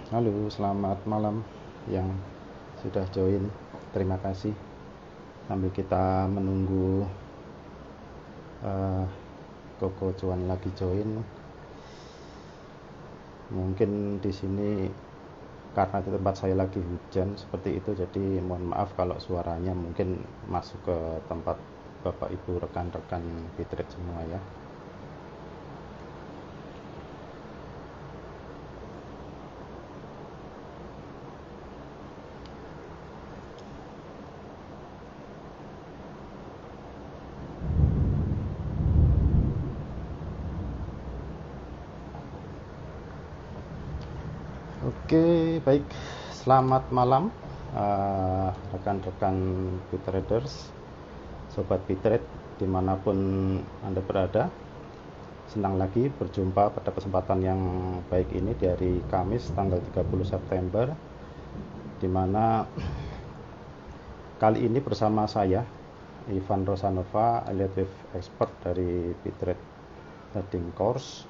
Halo, selamat malam yang sudah join. Terima kasih. Sambil kita menunggu eh, Koko Cuan lagi join. Mungkin di sini karena di tempat saya lagi hujan seperti itu, jadi mohon maaf kalau suaranya mungkin masuk ke tempat Bapak Ibu rekan-rekan Fitret semua ya. Oke, baik. Selamat malam rekan-rekan Fitraders, Sobat Fitret dimanapun Anda berada. Senang lagi berjumpa pada kesempatan yang baik ini di hari Kamis tanggal 30 September, di mana kali ini bersama saya Ivan Rosanova, Allied Expert dari Fitret Trading Course,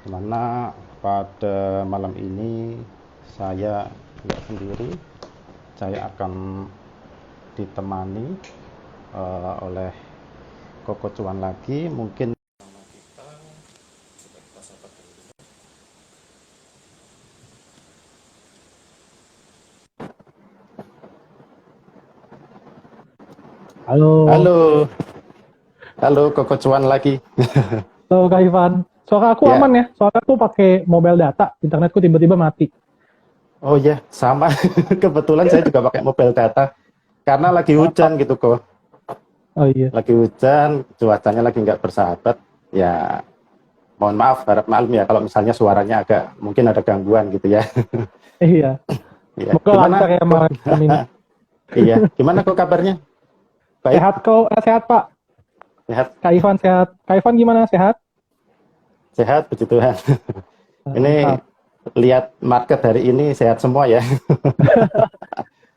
di mana pada malam ini saya tidak sendiri. Saya akan ditemani oleh Koko Cuan lagi. Mungkin Halo, halo, halo Koko Cuan lagi. halo Kak Ivan. Suara aku Ya, aman ya? Soalnya aku pakai mobile data, internetku tiba-tiba mati. oh ya, sama. Kebetulan saya juga pakai mobile data karena lagi Oh, hujan gitu kok. oh iya, Lagi hujan, cuacanya lagi nggak bersahabat. Ya, mohon maaf, harap maklum ya kalau misalnya suaranya agak mungkin ada gangguan gitu ya. iya. Ya, Semoga gimana lancar ya kok? malam ini. Iya, gimana kok kabarnya? Baik, Sehat kau, sehat Pak. sehat, Kak Ivan sehat. Kak Ivan gimana? Sehat? sehat, puji Tuhan. Ini Mantap. lihat market hari ini sehat semua ya,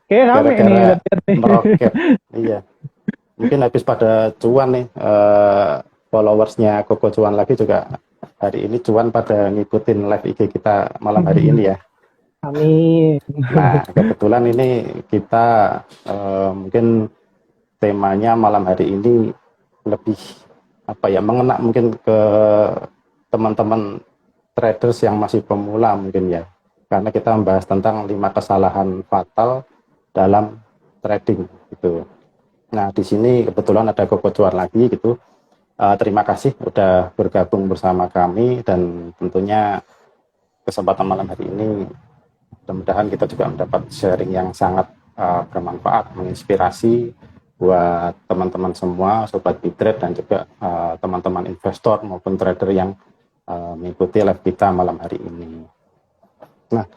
Kayaknya rame nih, gara-gara lihat nih. meroket. Iya, mungkin habis pada cuan nih, followersnya Koko Cuan lagi juga hari ini cuan pada ngikutin live IG kita malam hari ini ya. Amin. Nah, kebetulan ini kita mungkin temanya malam hari ini lebih apa ya, mengena mungkin ke teman-teman traders yang masih pemula mungkin ya, karena kita membahas tentang 5 kesalahan fatal dalam trading gitu. Nah, di sini kebetulan ada Koko Cuan lagi gitu. Terima kasih udah bergabung bersama kami, dan tentunya kesempatan malam hari ini mudah-mudahan kita juga mendapat sharing yang sangat bermanfaat, menginspirasi buat teman-teman semua, sobat Bitrade, dan juga teman-teman investor maupun trader yang mengikuti live kita malam hari ini. Nah,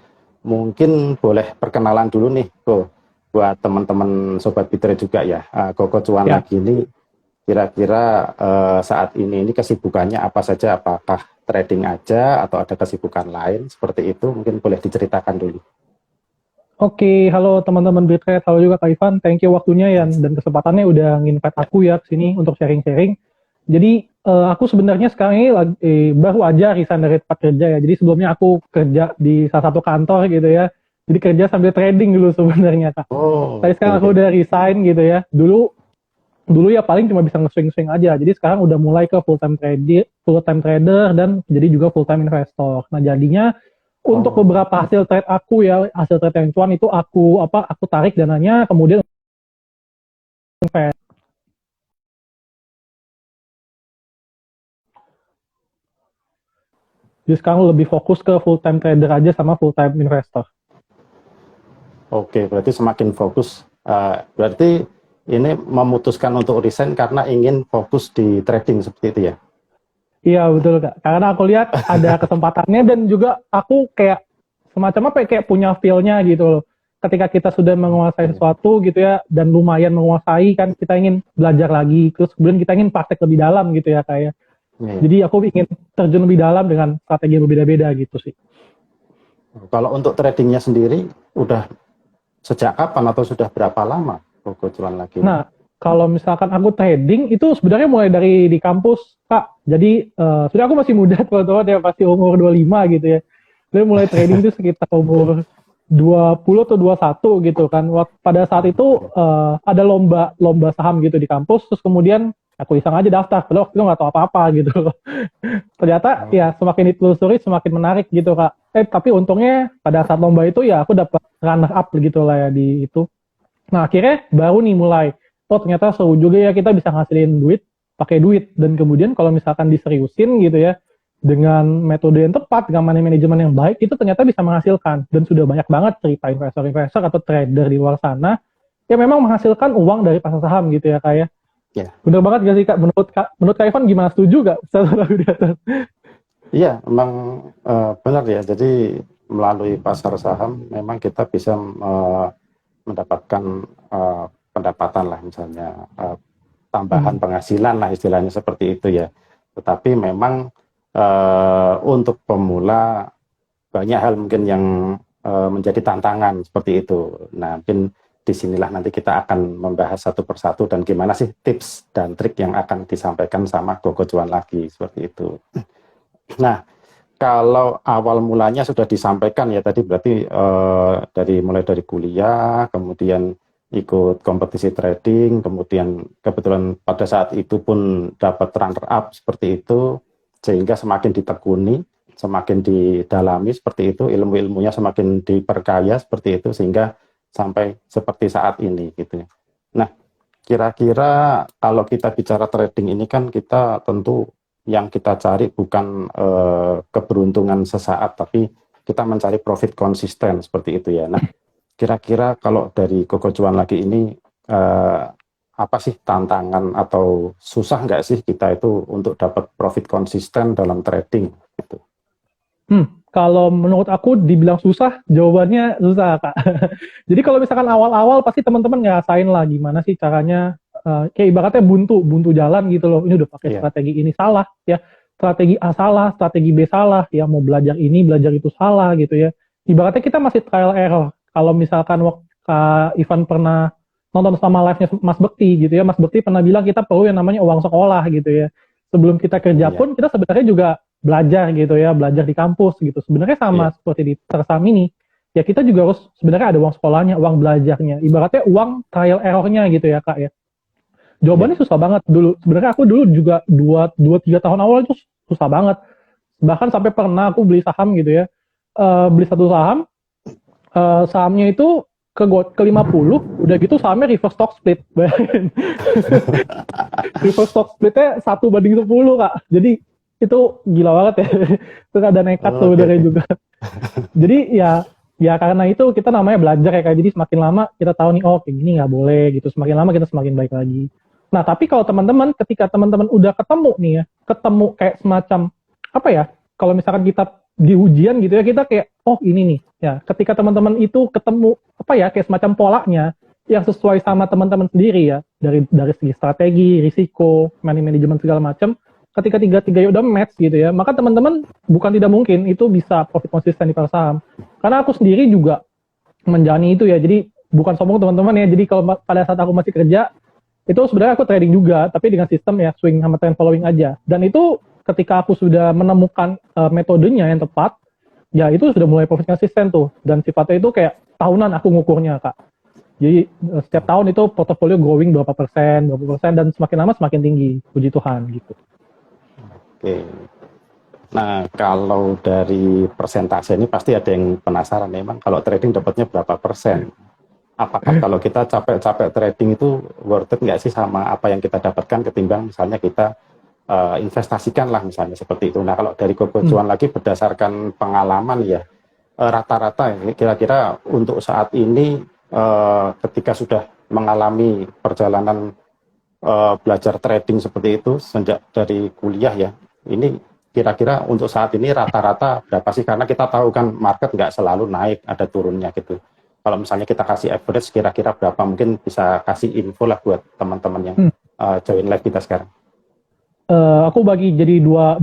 mungkin boleh perkenalan dulu nih, buat teman-teman sobat Bitrade juga ya. Koko Cuan Ya, lagi ini kira-kira saat ini kesibukannya apa saja? Apakah trading aja atau ada kesibukan lain seperti itu? Mungkin boleh diceritakan dulu. oke. Halo teman-teman Bitret. Halo juga Kak Ivan. Thank you waktunya ya dan kesempatannya udah nginvite aku ya ke sini untuk sharing-sharing. Jadi aku sebenarnya sekarang ini baru aja resign dari tempat kerja ya. Jadi sebelumnya aku kerja di salah satu kantor gitu ya. Jadi kerja sambil trading dulu sebenarnya Kak. Oh, Tapi oke sekarang aku oke. udah resign gitu ya. Dulu dulu ya paling cuma bisa nge-swing-swing aja. Jadi sekarang udah mulai ke full time trader dan jadi juga full time investor. Nah, jadinya untuk Oh, beberapa hasil trade aku ya, hasil trade yang cuan itu aku tarik dananya kemudian invest. Jadi sekarang lebih fokus ke full time trader aja sama full time investor. oke. Berarti semakin fokus. Berarti ini memutuskan untuk resign karena ingin fokus di trading seperti itu ya? Iya betul Kak. Karena aku lihat ada kesempatannya dan juga aku kayak semacam apa ya, kayak punya feel-nya gitu loh. Ketika kita sudah menguasai Oke. sesuatu gitu ya dan lumayan menguasai kan kita ingin belajar lagi terus kemudian kita ingin praktek lebih dalam gitu ya kayak. Iya. Jadi aku ingin terjun lebih dalam dengan strategi yang berbeda-beda gitu sih. Kalau untuk tradingnya sendiri, udah sejak kapan atau sudah berapa lama Koko Cuan lagi ini? Nah, kalau misalkan aku trading itu sebenarnya mulai dari di kampus, Kak. Jadi sebenarnya aku masih muda teman-teman ya, pasti umur 25 gitu ya. Dia mulai trading itu sekitar umur 20 atau 21 gitu kan. Pada saat itu ada lomba saham gitu di kampus, terus kemudian aku iseng aja daftar, padahal waktu itu nggak tahu apa-apa gitu. Ternyata ya semakin ditelusuri semakin menarik gitu Kak. Tapi untungnya pada saat lomba itu ya aku dapat runner up gitu lah ya di itu. Nah akhirnya baru nih mulai, oh ternyata seru juga ya kita bisa ngasilin duit pakai duit. Dan kemudian kalau misalkan diseriusin gitu ya, dengan metode yang tepat, dengan money management yang baik, itu ternyata bisa menghasilkan. Dan sudah banyak banget cerita investor-investor atau trader di luar sana yang memang menghasilkan uang dari pasar saham gitu ya Kak ya. Ya. Bener banget gak sih Kak? Menurut Kak Ivan gimana, setuju gak? Iya, memang benar ya. Jadi melalui pasar saham memang kita bisa mendapatkan pendapatan lah, misalnya tambahan penghasilan lah istilahnya seperti itu ya. Tetapi memang untuk pemula banyak hal mungkin yang menjadi tantangan seperti itu. Nah, mungkin disinilah nanti kita akan membahas satu persatu dan gimana sih tips dan trik yang akan disampaikan sama Gogo Cuan lagi seperti itu. Nah, kalau awal mulanya sudah disampaikan ya tadi, berarti mulai dari kuliah, kemudian ikut kompetisi trading, kemudian kebetulan pada saat itu pun dapat runner up seperti itu, sehingga semakin ditekuni, semakin didalami seperti itu, ilmu-ilmunya semakin diperkaya seperti itu, sehingga sampai seperti saat ini gitu. Nah, kira-kira kalau kita bicara trading ini kan kita tentu yang kita cari bukan keberuntungan sesaat, tapi kita mencari profit konsisten seperti itu ya. Nah, kira-kira kalau dari Gogo Cuan lagi ini apa sih tantangan atau susah nggak sih kita itu untuk dapat profit konsisten dalam trading gitu? Kalau menurut aku dibilang susah, jawabannya susah Kak. Jadi kalau misalkan awal-awal pasti teman-teman ngerasain lah gimana sih caranya, kayak ibaratnya buntu jalan gitu loh. Ini udah pakai strategi ini salah ya, strategi A salah, strategi B salah ya, mau belajar ini belajar itu salah gitu ya. Ibaratnya kita masih trial error. Kalau misalkan Kak Ivan pernah nonton sama live-nya Mas Bekti gitu ya, Mas Bekti pernah bilang kita perlu yang namanya uang sekolah gitu ya. Sebelum kita kerja pun kita sebenarnya juga belajar gitu ya, belajar di kampus gitu. Sebenarnya sama seperti di tersam ini. Ya kita juga harus sebenarnya ada uang sekolahnya, uang belajarnya. Ibaratnya uang trial error-nya gitu ya Kak ya. Jawabannya susah banget dulu. Sebenarnya aku dulu juga 2-3 tahun awal itu susah banget. Bahkan sampai pernah aku beli saham gitu ya. Beli satu saham, sahamnya itu ke 50, udah gitu sahamnya reverse stock split. Reverse stock splitnya 1:10 Kak. Jadi itu gila banget ya. Terus ada nekat sebenarnya juga. Jadi ya karena itu kita namanya belajar ya Kak. Jadi semakin lama kita tahu nih, oh kayak gini nggak boleh gitu. Semakin lama kita semakin baik lagi. Nah tapi kalau teman-teman, ketika teman-teman udah ketemu nih ya, ketemu kayak semacam apa ya, kalau misalkan kita di ujian gitu ya, kita kayak oh ini nih ya, ketika teman-teman itu ketemu apa ya, kayak semacam polanya yang sesuai sama teman-teman sendiri ya, dari segi strategi, risiko, money management segala macam. Ketika tiga udah match gitu ya, maka teman-teman bukan tidak mungkin itu bisa profit konsisten di pasar saham. Karena aku sendiri juga menjalani itu ya, jadi bukan sombong teman-teman ya, jadi kalau pada saat aku masih kerja, itu sebenarnya aku trading juga, tapi dengan sistem ya swing sama trend following aja. Dan itu ketika aku sudah menemukan metodenya yang tepat, ya itu sudah mulai profit konsisten tuh. Dan sifatnya itu kayak tahunan aku ngukurnya Kak. Jadi setiap tahun itu portofolio growing berapa persen, dan semakin lama semakin tinggi, puji Tuhan gitu. Oke. Nah, kalau dari persentase ini pasti ada yang penasaran, memang kalau trading dapatnya berapa persen? Apakah kalau kita capek-capek trading itu worth it nggak sih sama apa yang kita dapatkan ketimbang misalnya kita investasikan lah misalnya seperti itu. Nah, kalau dari Gogo Cuan lagi berdasarkan pengalaman ya, rata-rata kira-kira untuk saat ini ketika sudah mengalami perjalanan belajar trading seperti itu sejak dari kuliah ya, ini kira-kira untuk saat ini rata-rata berapa sih? Karena kita tahu kan market nggak selalu naik, ada turunnya gitu. Kalau misalnya kita kasih average, kira-kira berapa, mungkin bisa kasih info lah buat teman-teman yang join live kita sekarang. Aku bagi jadi dua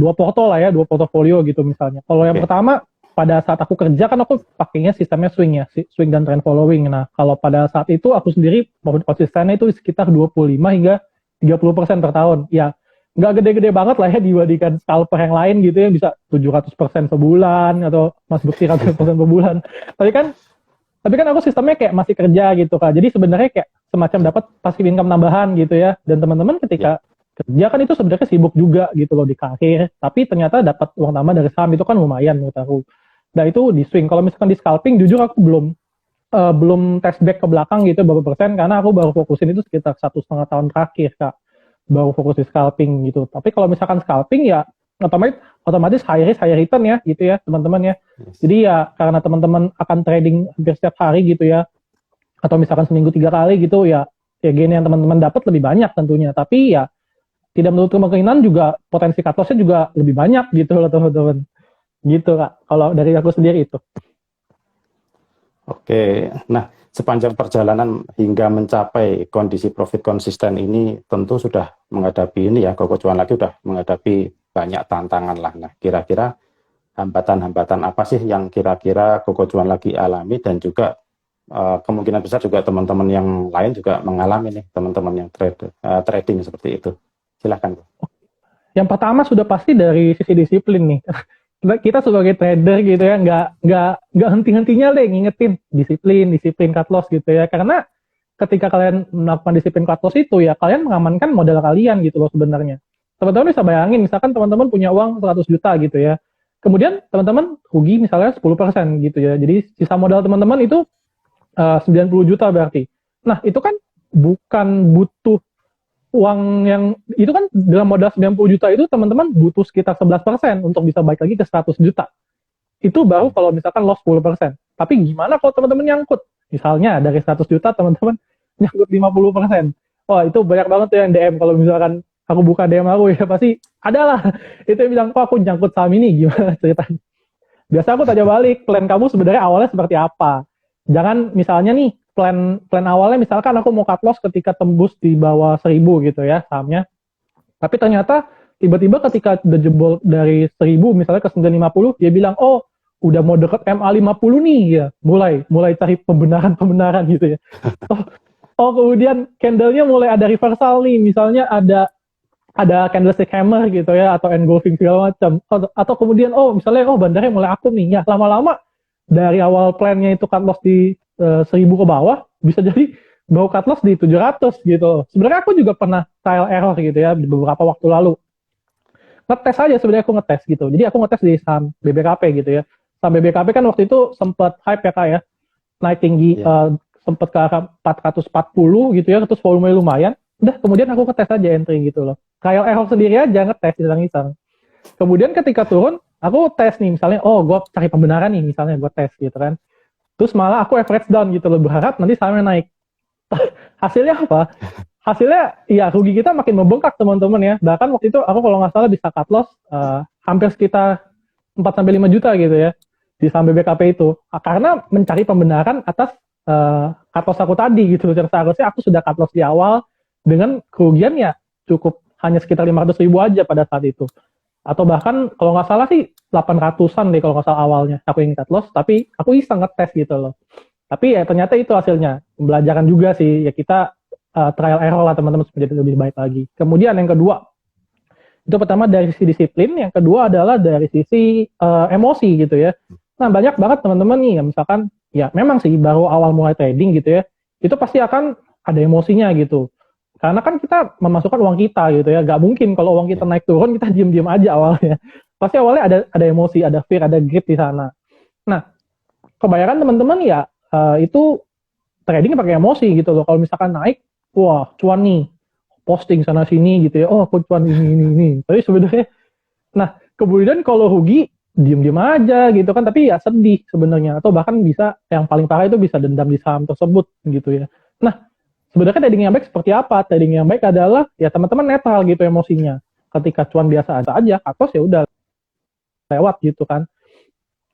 portofolio gitu misalnya. Kalau yang pertama, pada saat aku kerja kan aku pakainya sistemnya swing ya, swing dan trend following. Nah, kalau pada saat itu aku sendiri profit konsistennya itu sekitar 25 hingga 30% per tahun. Ya, nggak gede-gede banget lah ya dibandingkan scalper yang lain gitu ya, bisa 700% sebulan atau Mas Bekti 100% per bulan. Tapi kan aku sistemnya kayak masih kerja gitu Kak. Jadi sebenarnya kayak semacam dapat passive income tambahan gitu ya. Dan teman-teman Ya. ketika kerja kan itu sebenarnya sibuk juga gitu loh di karir. Tapi ternyata dapat uang tambah dari saham itu kan lumayan menurut aku. Nah itu di swing. Kalau misalkan di scalping jujur aku belum test back ke belakang gitu berapa persen karena aku baru fokusin itu sekitar 1,5 tahun terakhir Kak. Baru fokus di scalping gitu. Tapi kalau misalkan scalping ya otomatis high risk high return ya gitu ya teman-teman ya. Yes. Jadi ya karena teman-teman akan trading hampir setiap hari gitu ya, atau misalkan seminggu 3 kali gitu ya, ya gain yang teman-teman dapat lebih banyak tentunya. Tapi ya tidak menutup kemungkinan juga potensi cut loss-nya juga lebih banyak gitu loh teman-teman. Gitu Kak. Kalau dari aku sendiri itu. Oke, nah sepanjang perjalanan hingga mencapai kondisi profit konsisten ini tentu sudah menghadapi ini ya, Koko Cuan lagi sudah menghadapi banyak tantangan lah. Nah, kira-kira hambatan-hambatan apa sih yang kira-kira Koko Cuan lagi alami dan juga kemungkinan besar juga teman-teman yang lain juga mengalami nih, teman-teman yang trading seperti itu. Silahkan. Yang pertama sudah pasti dari sisi disiplin nih. Kita sebagai trader gitu ya nggak henti-hentinya deh ngingetin disiplin cut loss gitu ya, karena ketika kalian melakukan disiplin cut loss itu ya kalian mengamankan modal kalian gitu loh sebenarnya. Teman-teman bisa bayangin misalkan teman-teman punya uang 100 juta gitu ya, kemudian teman-teman rugi misalnya 10% gitu ya, jadi sisa modal teman-teman itu 90 juta berarti. Nah itu kan bukan butuh uang yang itu kan dalam modal 90 juta itu teman-teman butuh sekitar 11% untuk bisa balik lagi ke 100 juta. Itu baru kalau misalkan loss 10%. Tapi gimana kalau teman-teman nyangkut? Misalnya dari 100 juta teman-teman nyangkut 50%. Wah, itu banyak banget tuh yang DM kalau misalkan aku buka DM aku ya pasti adalah itu yang bilang, "Kok aku nyangkut saham ini?" Gimana ceritanya? Biasa aku tanya balik, plan kamu sebenarnya awalnya seperti apa? Jangan misalnya nih plan awalnya misalkan aku mau cut loss ketika tembus di bawah 1.000 gitu ya sahamnya. Tapi ternyata tiba-tiba ketika udah jebol dari 1.000 misalnya ke 950, dia bilang, "Oh, udah mau deket MA50 nih ya." Mulai cari pembenaran gitu ya. Oh, kemudian candle-nya mulai ada reversal nih, misalnya ada candlestick hammer gitu ya atau engulfing segala macam, atau kemudian misalnya bandarnya mulai akum nih ya, lama-lama dari awal plannya itu cut loss di 1.000 ke bawah bisa jadi mau cut loss di 700 gitu. Sebenarnya aku juga pernah trial error gitu ya di beberapa waktu lalu, ngetes aja sebenarnya, aku ngetes gitu. Jadi aku ngetes di saham BBKP gitu ya. Saham BBKP kan waktu itu sempat hype ya Kak ya, naik tinggi, Ya. sempat ke arah 440 gitu ya, terus volume lumayan. Udah kemudian aku ngetes aja entry gitu loh. Trial error sendiri aja, ngetes iseng-iseng. Kemudian ketika turun, aku tes nih misalnya, gue cari pembenaran nih misalnya, gue tes gitu kan. Terus malah aku average down gitu loh, berharap nanti sahamnya naik. Hasilnya apa? Hasilnya ya rugi kita makin membengkak teman-teman ya. Bahkan waktu itu aku kalau nggak salah bisa cut loss hampir sekitar 4-5 juta gitu ya di saham BBKP itu. Karena mencari pembenaran atas cut loss aku tadi gitu. Dan seharusnya aku sudah cut loss di awal dengan kerugian ya cukup hanya sekitar 500 ribu aja pada saat itu. Atau bahkan kalau nggak salah sih 800-an deh kalau nggak salah awalnya aku ingin cut loss, tapi aku iseng ngetes gitu loh. Tapi ya ternyata itu hasilnya. Pembelajaran juga sih, ya kita trial error lah teman-teman supaya jadi lebih baik lagi. Kemudian yang kedua, itu pertama dari sisi disiplin, yang kedua adalah dari sisi emosi gitu ya. Nah banyak banget teman-teman nih, ya misalkan ya memang sih baru awal mulai trading gitu ya, itu pasti akan ada emosinya gitu. Karena kan kita memasukkan uang kita gitu ya, gak mungkin kalau uang kita naik turun kita diem-diem aja awalnya. Pasti awalnya ada emosi, ada fear, ada greed di sana. Nah, kebanyakan teman-teman ya itu trading pakai emosi gitu loh. Kalau misalkan naik, wah cuan nih, posting sana sini gitu ya, aku cuan ini. Tapi sebenarnya, nah kemudian kalau rugi diem-diem aja gitu kan, tapi ya sedih sebenarnya, atau bahkan bisa yang paling parah itu bisa dendam di saham tersebut gitu ya. Nah sebenarnya trading yang baik seperti apa? Trading yang baik adalah ya teman-teman netral gitu emosinya. Ketika cuan biasa aja, atas ya udah lewat gitu kan.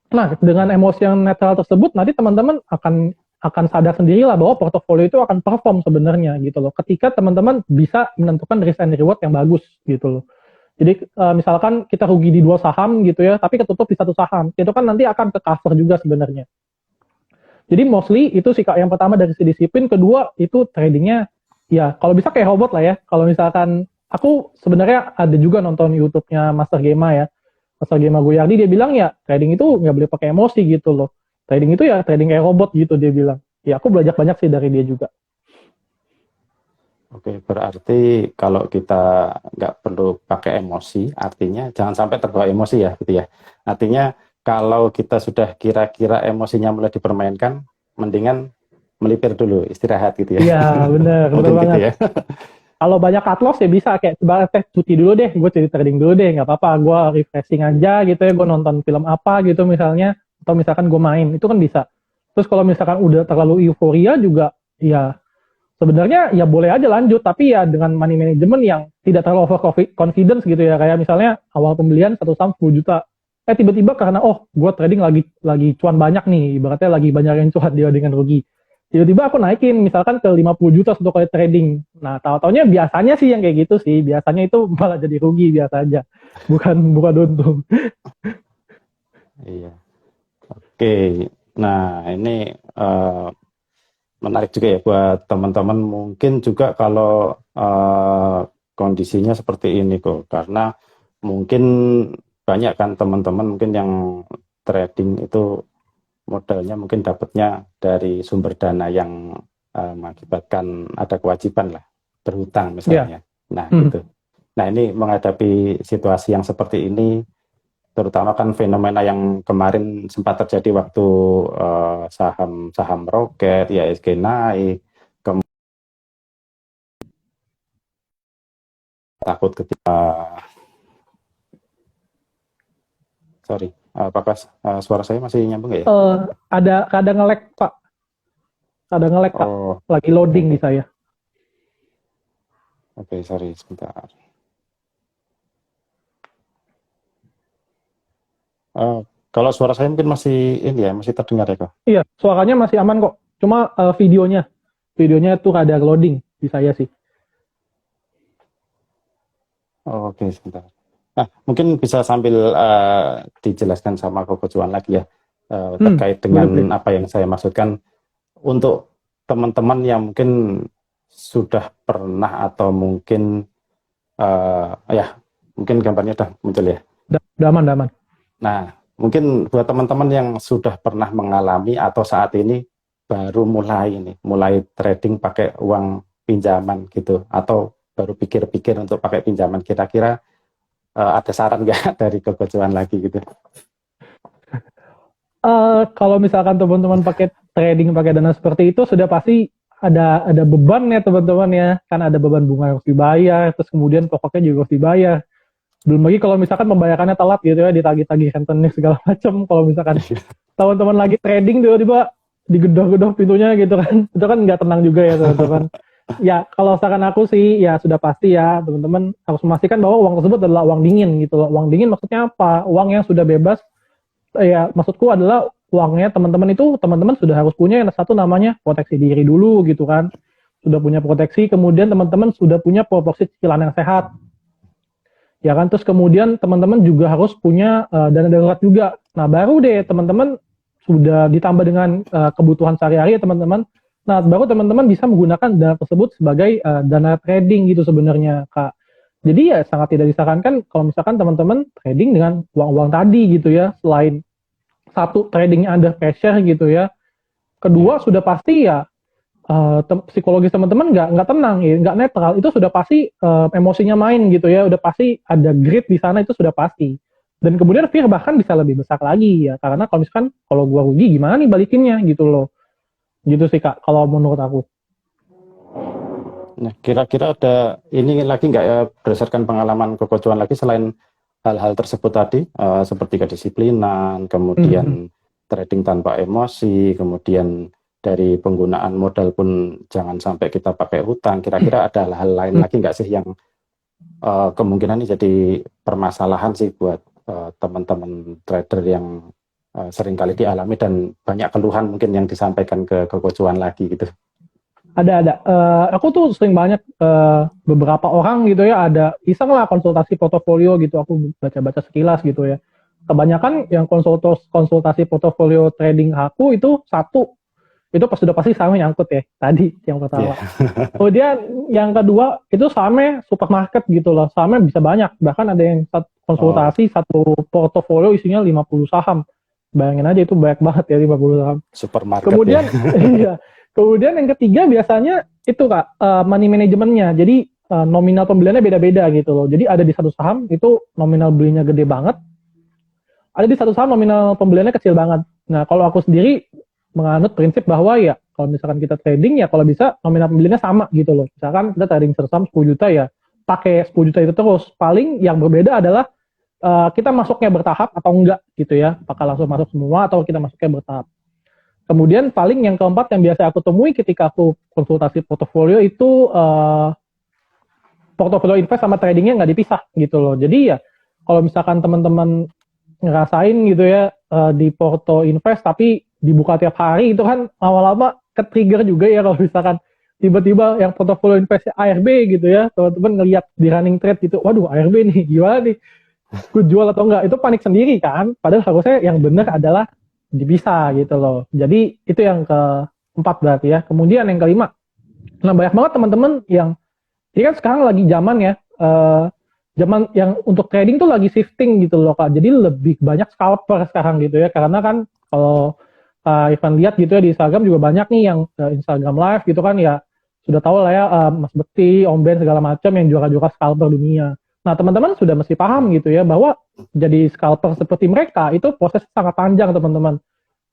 Nah, dengan emosi yang netral tersebut, nanti teman-teman akan sadar sendiri lah bahwa portofolio itu akan perform sebenarnya gitu loh. Ketika teman-teman bisa menentukan risk and reward yang bagus gitu loh. Jadi misalkan kita rugi di 2 saham gitu ya, tapi ketutup di 1 saham, itu kan nanti akan ke cover juga sebenarnya. Jadi mostly itu sih Kak, yang pertama dari sisi disiplin, kedua itu tradingnya ya kalau bisa kayak robot lah ya. Kalau misalkan aku sebenarnya ada juga nonton YouTube-nya Master Gema ya. Master Gema Goyardi dia bilang ya trading itu nggak boleh pakai emosi gitu loh. Trading itu ya trading kayak robot gitu dia bilang. Ya aku belajar banyak sih dari dia juga. Oke, berarti kalau kita nggak perlu pakai emosi, artinya jangan sampai terbawa emosi ya, gitu ya. Artinya kalau kita sudah kira-kira emosinya mulai dipermainkan, mendingan melipir dulu, istirahat gitu ya. Iya bener, bener Mungkin gitu banget. ya. Kalau banyak cut loss ya bisa kayak sebagai cuti dulu deh, gue cuti trading dulu deh, nggak apa-apa, gue refreshing aja gitu ya, gue nonton film apa gitu misalnya, atau misalkan gue main, itu kan bisa. Terus kalau misalkan udah terlalu euforia juga, ya sebenarnya ya boleh aja lanjut, tapi ya dengan money management yang tidak terlalu over confidence gitu ya, kayak misalnya awal pembelian satu saham 10 juta, tiba-tiba karena gue trading lagi cuan banyak nih, ibaratnya lagi banyak yang cuan dia dengan rugi. Tiba-tiba aku naikin misalkan ke 50 juta satu kali trading. Nah, tahu-taunya biasanya sih yang kayak gitu sih, biasanya itu malah jadi rugi biasa aja. Bukan untung. Iya. Oke. Nah, ini eh, menarik juga ya buat teman-teman. Mungkin juga kalau kondisinya seperti ini kok, karena mungkin banyak kan teman-teman mungkin yang trading itu modalnya mungkin dapatnya dari sumber dana yang mengakibatkan ada kewajiban lah, berhutang Ya. misalnya. Nah, gitu. Nah, ini menghadapi situasi yang seperti ini, terutama kan fenomena yang kemarin sempat terjadi waktu saham-saham roket, IHSG naik, takut ketika, sorry, apakah suara saya masih nyambung nggak ya? Ada kadang nge-lag Pak, kadang nge-lag Kak, Oh, lagi loading oke, di saya. oke, sorry, sebentar. Eh, Kalau suara saya mungkin masih ini ya, masih terdengar ya kok. Iya, suaranya masih aman kok. Cuma videonya tuh ada loading di saya sih. Oh, oke, sebentar. Nah, mungkin bisa sambil dijelaskan sama Koko Juan lagi ya, terkait Boleh boleh. dengan apa yang saya maksudkan untuk teman-teman yang mungkin sudah pernah atau mungkin ya mungkin gambarnya udah muncul ya. Udah aman, udah aman. Nah, mungkin buat teman-teman yang sudah pernah mengalami atau saat ini baru mulai trading pakai uang pinjaman gitu, atau baru pikir-pikir untuk pakai pinjaman, kira-kira ada saran nggak dari kekocuan lagi gitu? Kalau misalkan teman-teman pakai trading pakai dana seperti itu sudah pasti ada beban ya teman-teman ya, kan ada beban bunga yang harus dibayar, terus kemudian pokoknya juga harus dibayar. Belum lagi kalau misalkan pembayarannya telat gitu ya, ditagih-tagih rentenir segala macam. Kalau misalkan teman-teman lagi trading tiba-tiba digedor-gedor pintunya gitu kan, itu kan nggak tenang juga ya teman-teman. Ya kalau misalkan aku sih ya sudah pasti ya teman-teman harus memastikan bahwa uang tersebut adalah uang dingin gitu loh. Uang dingin maksudnya apa? Uang yang sudah bebas. Ya maksudku adalah uangnya teman-teman itu teman-teman sudah harus punya yang satu namanya proteksi diri dulu gitu kan. Sudah punya proteksi, kemudian teman-teman sudah punya proporsi cicilan yang sehat. Ya kan, terus kemudian teman-teman juga harus punya dana darurat juga. Nah, baru deh teman-teman sudah ditambah dengan kebutuhan sehari-hari ya teman-teman. Nah, baru teman-teman bisa menggunakan dana tersebut sebagai dana trading gitu sebenarnya, Kak. Jadi ya sangat tidak disarankan kalau misalkan teman-teman trading dengan uang-uang tadi gitu ya. Selain satu tradingnya under pressure gitu ya. Kedua sudah pasti ya psikologis teman-teman nggak tenang ya, nggak netral, itu sudah pasti emosinya main gitu ya, udah pasti ada grit di sana, itu sudah pasti. Dan kemudian fear bahkan bisa lebih besar lagi ya, karena kalau misalkan kalau gua rugi gimana nih balikinnya gitu loh. Gitu sih Kak kalau menurut aku. Nah, kira-kira ada ini lagi nggak ya, berdasarkan pengalaman kekocuan lagi, selain hal-hal tersebut tadi, seperti kedisiplinan, Hmm. kemudian trading tanpa emosi, kemudian dari penggunaan modal pun jangan sampai kita pakai hutang. Kira-kira ada hal lain Hmm. lagi nggak sih yang kemungkinan ini jadi permasalahan sih buat teman-teman trader yang sering kali dialami dan banyak keluhan mungkin yang disampaikan ke kekocuan lagi gitu. Ada. Aku tuh sering banyak beberapa orang gitu ya, ada iseng lah konsultasi portofolio gitu, aku baca-baca sekilas gitu ya. Kebanyakan yang konsultasi portofolio trading aku itu satu itu sudah pasti sahamnya nyangkut ya, tadi yang pertama. Kemudian yang kedua, itu sahamnya supermarket gitu loh, sahamnya bisa banyak, bahkan ada yang konsultasi satu portofolio isinya 50 saham. Bayangin aja itu banyak banget ya 50 saham. Supermarket Kemudian, ya. iya. Kemudian yang ketiga biasanya itu Kak, money managementnya. Jadi nominal pembeliannya beda-beda gitu loh. Jadi ada di satu saham itu nominal belinya gede banget, ada di satu saham nominal pembeliannya kecil banget. Nah, kalau aku sendiri menganut prinsip bahwa ya kalau misalkan kita trading ya kalau bisa nominal pembeliannya sama gitu loh. Misalkan kita trading saham 10 juta ya pakai 10 juta itu terus. Paling yang berbeda adalah kita masuknya bertahap atau enggak gitu ya. Apakah langsung masuk semua atau kita masuknya bertahap. Kemudian paling yang keempat yang biasa aku temui ketika aku konsultasi portofolio itu portofolio invest sama tradingnya nggak dipisah gitu loh. Jadi ya kalau misalkan teman-teman ngerasain gitu ya di porto invest tapi dibuka tiap hari itu kan lama-lama ke-trigger juga ya kalau misalkan tiba-tiba yang portofolio invest ARB gitu ya, teman-teman ngelihat di running trade gitu, waduh ARB nih gimana nih, gue jual atau enggak, itu panik sendiri kan, padahal harusnya yang benar adalah dipisah gitu loh. Jadi itu yang keempat berarti ya. Kemudian yang kelima, nah banyak banget teman-teman yang ini kan sekarang lagi zaman ya, zaman yang untuk trading tuh lagi shifting gitu loh Kak. Jadi lebih banyak scalper sekarang gitu ya. Karena kan kalau Kak Ivan lihat gitu ya di Instagram juga banyak nih yang Instagram live gitu kan ya. Sudah tahu lah ya Mas Bekti, Om Ben segala macam yang juara-juara scalper dunia. Nah teman-teman sudah mesti paham gitu ya bahwa jadi scalper seperti mereka itu proses sangat panjang teman-teman.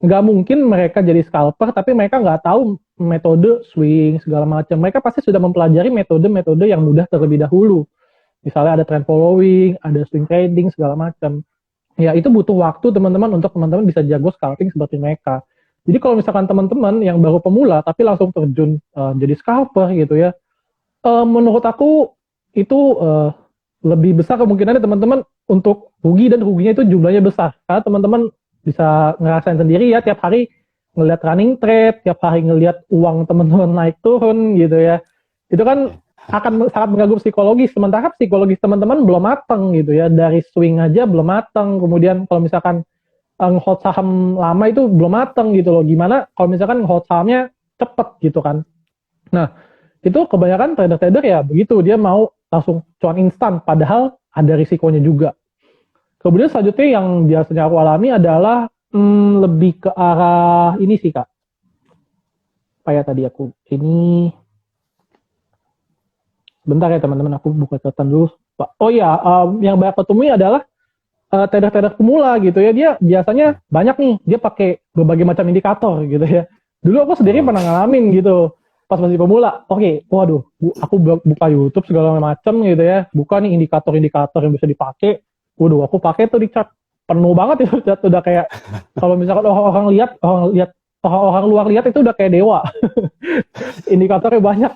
Nggak mungkin mereka jadi scalper tapi mereka nggak tahu metode swing segala macam. Mereka pasti sudah mempelajari metode-metode yang mudah terlebih dahulu. Misalnya ada trend following, ada swing trading segala macam. Ya itu butuh waktu teman-teman untuk teman-teman bisa jago scalping seperti mereka. Jadi kalau misalkan teman-teman yang baru pemula tapi langsung terjun jadi scalper gitu ya, menurut aku itu lebih besar kemungkinannya teman-teman untuk rugi dan ruginya itu jumlahnya besar. Karena teman-teman bisa ngerasain sendiri ya tiap hari ngelihat running trade, tiap hari ngelihat uang teman-teman naik turun gitu ya. Itu kan akan sangat mengganggu psikologis. Sementara psikologis teman-teman belum matang gitu ya. Dari swing aja belum matang. Kemudian kalau misalkan hold saham lama itu belum matang gitu loh. Gimana kalau misalkan hold sahamnya cepet gitu kan. Nah, itu kebanyakan trader-trader ya begitu. Dia mau langsung cuan instan. Padahal ada risikonya juga. Kemudian selanjutnya yang biasanya aku alami adalah lebih ke arah ini sih Kak. Apa ya tadi aku ini bentar ya teman-teman, aku buka catatan dulu. Oh iya, yang banyak ketemui adalah trader-trader pemula gitu ya. Dia biasanya banyak nih, dia pakai berbagai macam indikator gitu ya. Dulu aku sendiri pernah ngalamin gitu, pas masih pemula. Oke, waduh, aku buka YouTube segala macam gitu ya. Buka nih indikator-indikator yang bisa dipakai. Waduh, aku pakai tuh di chart penuh banget itu chart, udah kayak kalau misalkan orang luar lihat itu udah kayak dewa. Indikatornya banyak.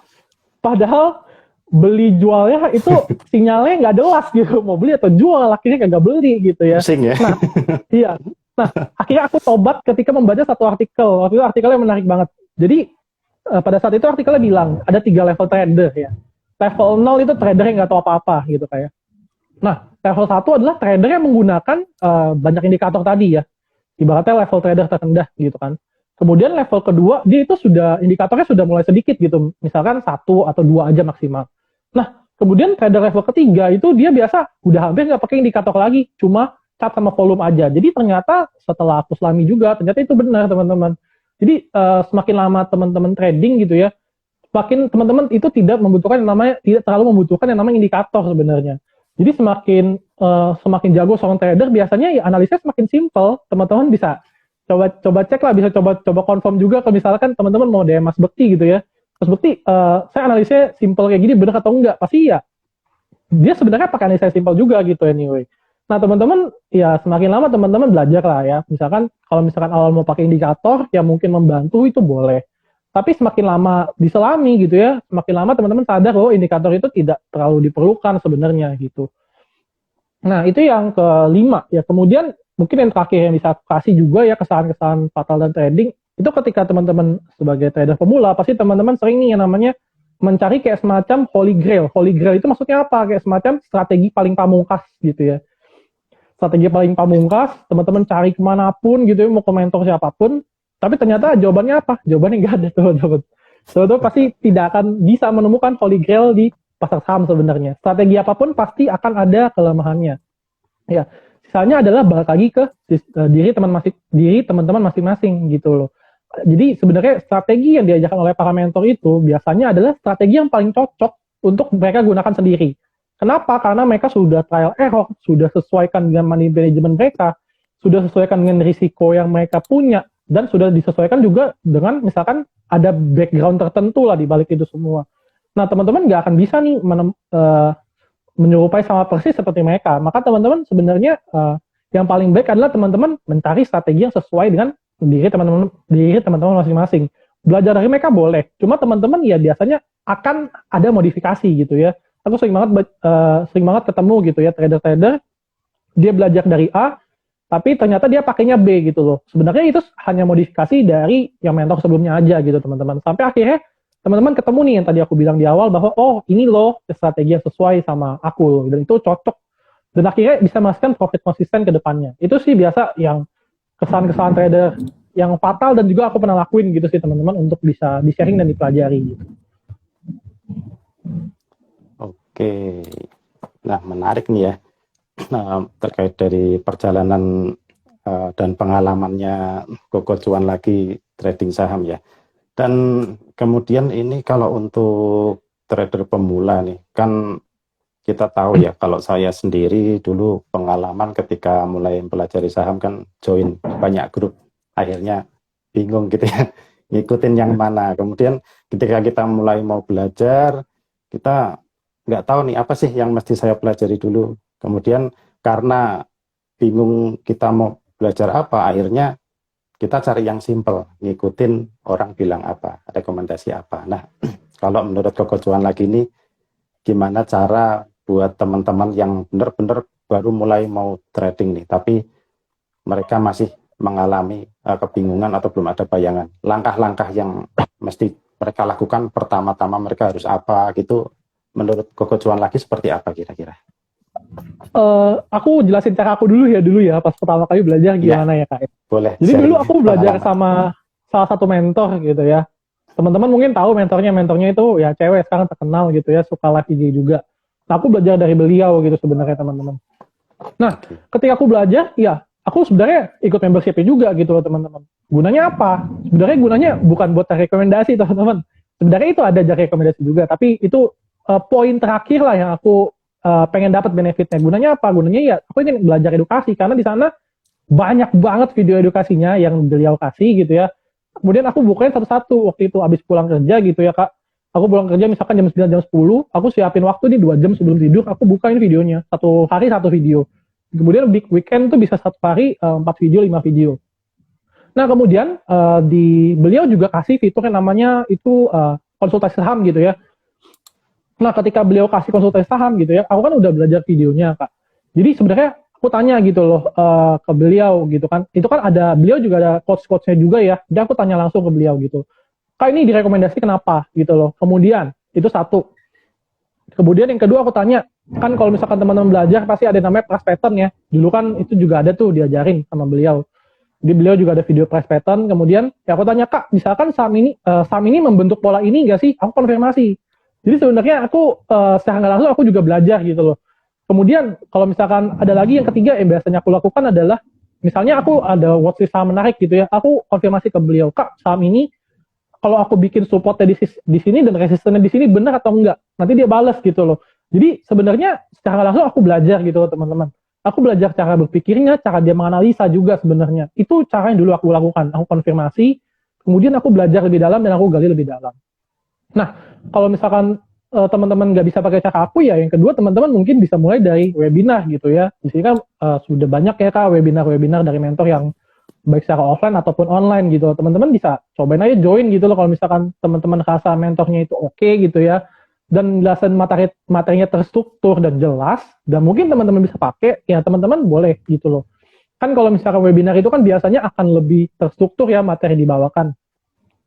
Padahal beli jualnya itu sinyalnya nggak jelas gitu, mau beli atau jual, akhirnya kagak beli gitu ya. Pusing ya. Nah, iya. Nah, akhirnya aku tobat ketika membaca satu artikel. Waktu itu artikelnya menarik banget. Jadi pada saat itu artikelnya bilang ada 3 level trader ya. Level 0 itu trader yang nggak tahu apa-apa gitu kayak. Nah, level 1 adalah trader yang menggunakan banyak indikator tadi ya. Ibaratnya level trader terendah gitu kan. Kemudian level kedua, dia itu sudah indikatornya sudah mulai sedikit gitu. Misalkan 1 atau 2 aja maksimal. Nah, kemudian trader level ketiga itu dia biasa udah hampir nggak pakai indikator lagi, cuma chart sama volume aja. Jadi ternyata setelah aku selami juga, ternyata itu benar teman-teman. Jadi semakin lama teman-teman trading gitu ya, semakin teman-teman itu tidak terlalu membutuhkan yang namanya indikator sebenarnya. Jadi semakin jago seorang trader biasanya ya analisnya semakin simple. Teman-teman bisa coba cek lah, bisa coba confirm juga kalau misalkan teman-teman mau DM Mas Bekti gitu ya. Mas Bekti, saya analisnya simple kayak gini benar atau enggak? Pasti ya dia sebenarnya pakai analisa simple juga gitu anyway. Nah teman-teman ya semakin lama teman-teman belajar lah ya. Misalkan kalau misalkan awal mau pakai indikator yang mungkin membantu itu boleh. Tapi semakin lama diselami gitu ya, semakin lama teman-teman sadar bahwa indikator itu tidak terlalu diperlukan sebenarnya gitu. Nah itu yang kelima ya. Kemudian mungkin yang terakhir yang bisa aku kasih juga ya kesalahan-kesalahan fatal dan trading itu ketika teman-teman sebagai trader pemula pasti teman-teman sering nih yang namanya mencari kayak semacam holy grail. Holy grail itu maksudnya apa? Kayak semacam strategi paling pamungkas gitu ya. Strategi paling pamungkas, teman-teman cari kemanapun gitu ya, mau ke mentor siapapun, Tapi ternyata jawabannya apa? Jawabannya nggak ada teman-teman. Teman-teman pasti tidak akan bisa menemukan holy grail di pasar saham sebenarnya. Strategi apapun pasti akan ada kelemahannya. Ya, sisanya adalah balik lagi ke diri teman-teman masing-masing gitu loh. Jadi sebenarnya strategi yang diajarkan oleh para mentor itu biasanya adalah strategi yang paling cocok untuk mereka gunakan sendiri. Kenapa? Karena mereka sudah trial error, sudah sesuaikan dengan money management mereka, sudah sesuaikan dengan risiko yang mereka punya, dan sudah disesuaikan juga dengan misalkan ada background tertentu lah di balik itu semua. Nah, teman-teman nggak akan bisa nih menyerupai sama persis seperti mereka. Maka teman-teman sebenarnya yang paling baik adalah teman-teman mencari strategi yang sesuai dengan diri teman-teman masing-masing. Belajar dari mereka boleh, cuma teman-teman ya biasanya akan ada modifikasi gitu ya. Aku sering banget ketemu gitu ya trader-trader, dia belajar dari A, tapi ternyata dia pakainya B gitu loh. Sebenarnya itu hanya modifikasi dari yang mentor sebelumnya aja gitu teman-teman. Sampai akhirnya teman-teman ketemu nih yang tadi aku bilang di awal bahwa oh ini loh strategi yang sesuai sama aku loh, dan itu cocok. Dan akhirnya bisa menghasilkan profit konsisten ke depannya. Itu sih biasa yang kesalahan-kesalahan trader yang fatal dan juga aku pernah lakuin gitu sih teman-teman untuk bisa di-sharing dan dipelajari gitu. Oke, nah menarik nih ya. Terkait dari perjalanan dan pengalamannya Koko Cuan lagi trading saham ya. Dan kemudian ini kalau untuk trader pemula nih, kan kita tahu ya kalau saya sendiri dulu pengalaman ketika mulai mempelajari saham kan join banyak grup, akhirnya bingung gitu ya, ngikutin yang mana. Kemudian ketika kita mulai mau belajar, kita nggak tahu nih apa sih yang mesti saya pelajari dulu. Kemudian karena bingung kita mau belajar apa, akhirnya kita cari yang simple, ngikutin orang bilang apa, rekomendasi apa. Nah, kalau menurut Koko Cuan lagi ini, gimana cara buat teman-teman yang benar-benar baru mulai mau trading nih, tapi mereka masih mengalami kebingungan atau belum ada bayangan. Langkah-langkah yang mesti mereka lakukan pertama-tama mereka harus apa gitu, menurut Koko Cuan lagi seperti apa kira-kira? Aku jelasin cara aku dulu ya pas pertama kali belajar gimana ya Kak. Boleh. Jadi dulu aku belajar sama salah satu mentor gitu ya. Teman-teman mungkin tahu mentornya itu ya cewek sekarang terkenal gitu ya, suka live IG juga. Nah, aku belajar dari beliau gitu sebenarnya teman-teman. Nah, ketika aku belajar, ya aku sebenarnya ikut membership-nya juga gitu loh teman-teman. Gunanya apa? Sebenarnya gunanya bukan buat rekomendasi teman-teman. Sebenarnya itu ada jadi rekomendasi juga, tapi itu poin terakhir lah yang aku pengen dapat benefitnya. Gunanya apa? Gunanya ya aku ingin belajar edukasi karena di sana banyak banget video edukasinya yang beliau kasih gitu ya. Kemudian aku bukain satu-satu waktu itu habis pulang kerja gitu ya Kak. Aku pulang kerja misalkan jam 9, jam 10, aku siapin waktu nih 2 jam sebelum tidur, aku bukain videonya. Satu hari satu video. Kemudian di weekend tuh bisa satu hari 4 video, 5 video. Nah kemudian beliau juga kasih fitur yang namanya itu konsultasi saham gitu ya. Nah ketika beliau kasih konsultasi saham gitu ya, aku kan udah belajar videonya Kak. Jadi sebenarnya aku tanya gitu loh ke beliau gitu kan. Itu kan beliau juga ada coach-coachnya juga ya. Jadi aku tanya langsung ke beliau gitu. Kak ini direkomendasi kenapa gitu loh. Kemudian itu satu. Kemudian yang kedua aku tanya, kan kalau misalkan teman-teman belajar pasti ada namanya price pattern ya. Dulu kan itu juga ada tuh diajarin sama beliau. Jadi beliau juga ada video price pattern. Kemudian ya aku tanya Kak, misalkan saham ini membentuk pola ini nggak sih? Aku konfirmasi. Jadi sebenarnya aku secara nggak langsung aku juga belajar gitu loh. Kemudian kalau misalkan ada lagi yang ketiga yang biasanya aku lakukan adalah misalnya aku ada watchlist saham menarik gitu ya, aku konfirmasi ke beliau, Kak saham ini kalau aku bikin supportnya di sini dan resistennya di sini benar atau enggak? Nanti dia balas gitu loh. Jadi sebenarnya secara langsung aku belajar gitu loh teman-teman. Aku belajar cara berpikirnya, cara dia menganalisa juga sebenarnya. Itu cara yang dulu aku lakukan. Aku konfirmasi, kemudian aku belajar lebih dalam dan aku gali lebih dalam. Nah, kalau misalkan teman-teman nggak bisa pakai cara aku ya, yang kedua teman-teman mungkin bisa mulai dari webinar gitu ya. Di sini kan sudah banyak ya Kak webinar-webinar dari mentor yang baik secara offline ataupun online gitu. Teman-teman bisa cobain aja join gitu loh kalau misalkan teman-teman rasa mentornya itu oke gitu ya. Dan jelasan materinya terstruktur dan jelas dan mungkin teman-teman bisa pakai, ya teman-teman boleh gitu loh. Kan kalau misalkan webinar itu kan biasanya akan lebih terstruktur ya materi dibawakan.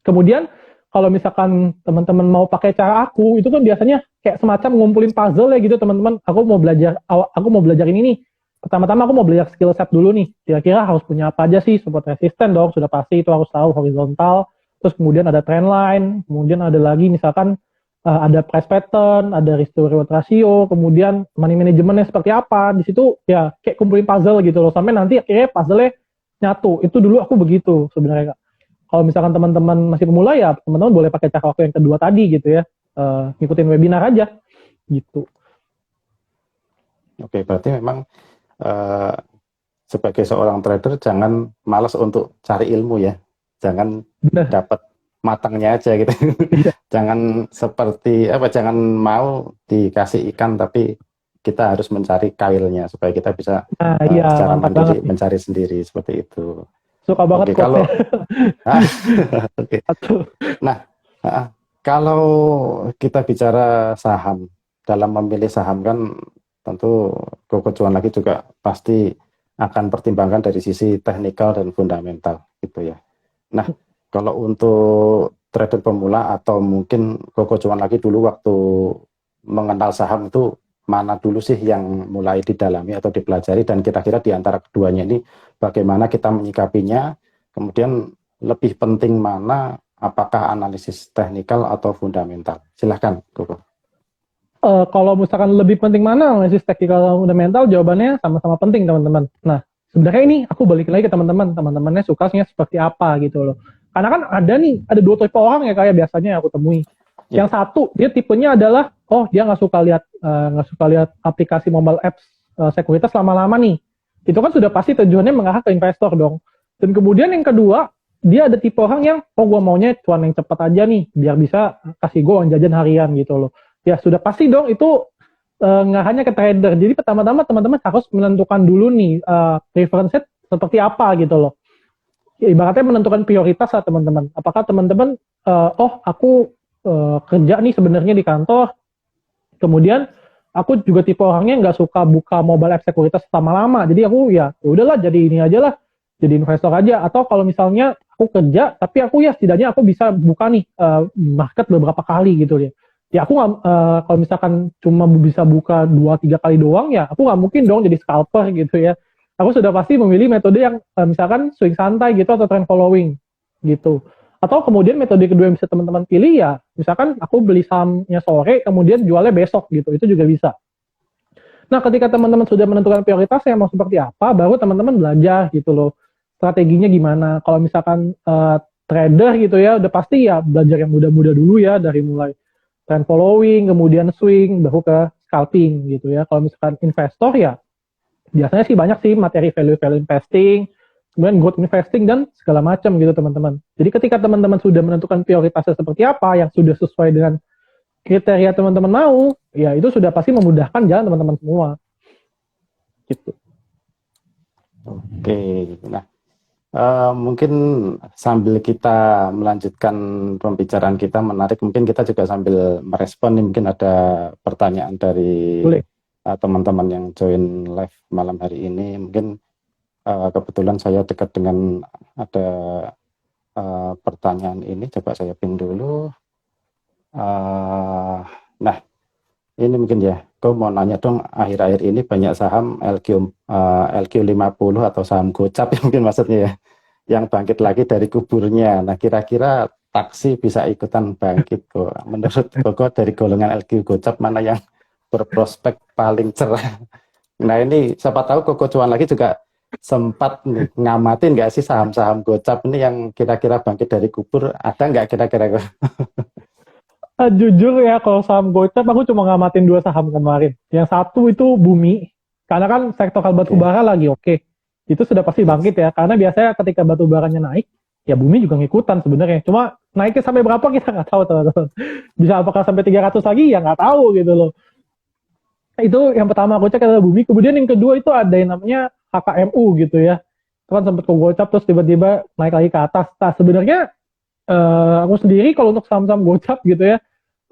Kemudian kalau misalkan teman-teman mau pakai cara aku, itu kan biasanya kayak semacam ngumpulin puzzle ya gitu teman-teman. Aku mau belajar ini nih. pertama-tama aku mau belajar skill set dulu nih. Kira-kira harus punya apa aja sih? Support resisten dong, sudah pasti itu harus tahu horizontal. Terus kemudian ada trend line, kemudian ada lagi misalkan ada price pattern, ada risk to reward ratio, kemudian money managementnya seperti apa. Di situ ya kayak kumpulin puzzle gitu loh. Sampai nanti akhirnya puzzle-nya nyatu. Itu dulu aku begitu sebenarnya, Kak. Kalau misalkan teman-teman masih pemula ya teman-teman boleh pakai cara waktu yang kedua tadi gitu ya. Ngikutin webinar aja gitu. Oke, berarti memang eh, sebagai seorang trader jangan malas untuk cari ilmu ya. Jangan Benar. dapat matangnya aja gitu. Iya. Jangan seperti apa, jangan mau dikasih ikan tapi kita harus mencari kailnya supaya kita bisa Nah, iya secara mantap banget mandiri nih. mencari sendiri seperti itu. Suka banget Oke, quote-nya. kalau ah, oke. Satu. Nah, kalau kita bicara saham, dalam memilih saham kan tentu Koko Cuan lagi juga pasti akan pertimbangkan dari sisi teknikal dan fundamental gitu ya. Nah, kalau untuk trader pemula atau mungkin Koko Cuan lagi dulu waktu mengenal saham itu mana dulu sih yang mulai didalami atau dipelajari, dan kira-kira di antara keduanya ini bagaimana kita menyikapinya, kemudian lebih penting mana, apakah analisis teknikal atau fundamental? Silahkan, Koko. Kalau misalkan lebih penting mana analisis teknikal dan fundamental, jawabannya sama-sama penting teman-teman. Nah, sebenarnya ini aku balik lagi ke teman-teman, teman-temannya sukanya seperti apa gitu loh. Karena kan ada dua tipe orang ya kayak biasanya aku temui. Ya. Yang satu dia tipenya adalah dia nggak suka lihat aplikasi mobile apps sekuritas lama-lama nih. Itu kan sudah pasti tujuannya mengarah ke investor dong. Dan kemudian yang kedua, dia ada tipe orang yang gue maunya cuan yang cepat aja nih biar bisa kasih gue uang jajan harian gitu loh. Ya sudah pasti dong itu nggak hanya ke trader. Jadi pertama-tama teman-teman harus menentukan dulu nih preference seperti apa gitu loh. Ya, ibaratnya menentukan prioritas lah teman-teman. Apakah teman-teman aku kerja nih sebenarnya di kantor, kemudian aku juga tipe orangnya nggak suka buka mobile app sekuritas lama-lama. Jadi aku ya udahlah jadi ini aja lah, jadi investor aja. Atau kalau misalnya aku kerja, tapi aku ya setidaknya aku bisa buka nih market beberapa kali gitu ya. Ya aku nggak kalau misalkan cuma bisa buka 2-3 kali doang ya aku nggak mungkin dong jadi scalper gitu ya. Aku sudah pasti memilih metode yang misalkan swing santai gitu atau trend following gitu. Atau kemudian metode kedua yang bisa teman-teman pilih ya misalkan aku beli sahamnya sore kemudian jualnya besok gitu, itu juga bisa. Nah ketika teman-teman sudah menentukan prioritasnya mau seperti apa, baru teman-teman belajar gitu loh strateginya gimana. Kalau misalkan trader gitu ya udah pasti ya belajar yang mudah-mudah dulu ya, dari mulai trend following, kemudian swing, baru ke scalping gitu ya. Kalau misalkan investor ya, biasanya sih banyak sih materi value investing, kemudian growth investing, dan segala macam gitu teman-teman. Jadi ketika teman-teman sudah menentukan prioritasnya seperti apa, yang sudah sesuai dengan kriteria teman-teman mau, ya itu sudah pasti memudahkan jalan teman-teman semua. Gitu. Oke, nah mungkin sambil kita melanjutkan pembicaraan kita menarik, mungkin kita juga sambil merespon nih, mungkin ada pertanyaan dari teman-teman yang join live malam hari ini. Mungkin kebetulan saya dekat dengan ada pertanyaan ini, coba saya pin dulu. Nah, ini mungkin ya, gue mau nanya dong, akhir-akhir ini banyak saham LQ50 atau saham gocap mungkin maksudnya ya, yang bangkit lagi dari kuburnya. Nah, kira-kira taksi bisa ikutan bangkit kok. Menurut Koko dari golongan LQ gocap mana yang berprospek paling cerah? Nah, ini siapa tahu Koko Cuan lagi juga sempat ngamatin nggak sih saham-saham gocap ini yang kira-kira bangkit dari kubur, ada nggak kira-kira? Jujur ya, kalau saham gocap aku cuma ngamatin 2 saham kemarin. Yang satu itu Bumi, karena kan sektor batu bara lagi oke. Itu sudah pasti bangkit ya, karena biasanya ketika batu baranya naik, ya Bumi juga ngikutan sebenarnya. Cuma naiknya sampai berapa kita nggak tahu teman-teman. Bisa apakah sampai 300 lagi ya nggak tahu gitu loh. Itu yang pertama aku cek adalah Bumi. Kemudian yang kedua itu ada yang namanya HKMU gitu ya. Itu kan sempat gocap terus tiba-tiba naik lagi ke atas. Nah sebenarnya aku sendiri kalau untuk saham-saham gocap gitu ya,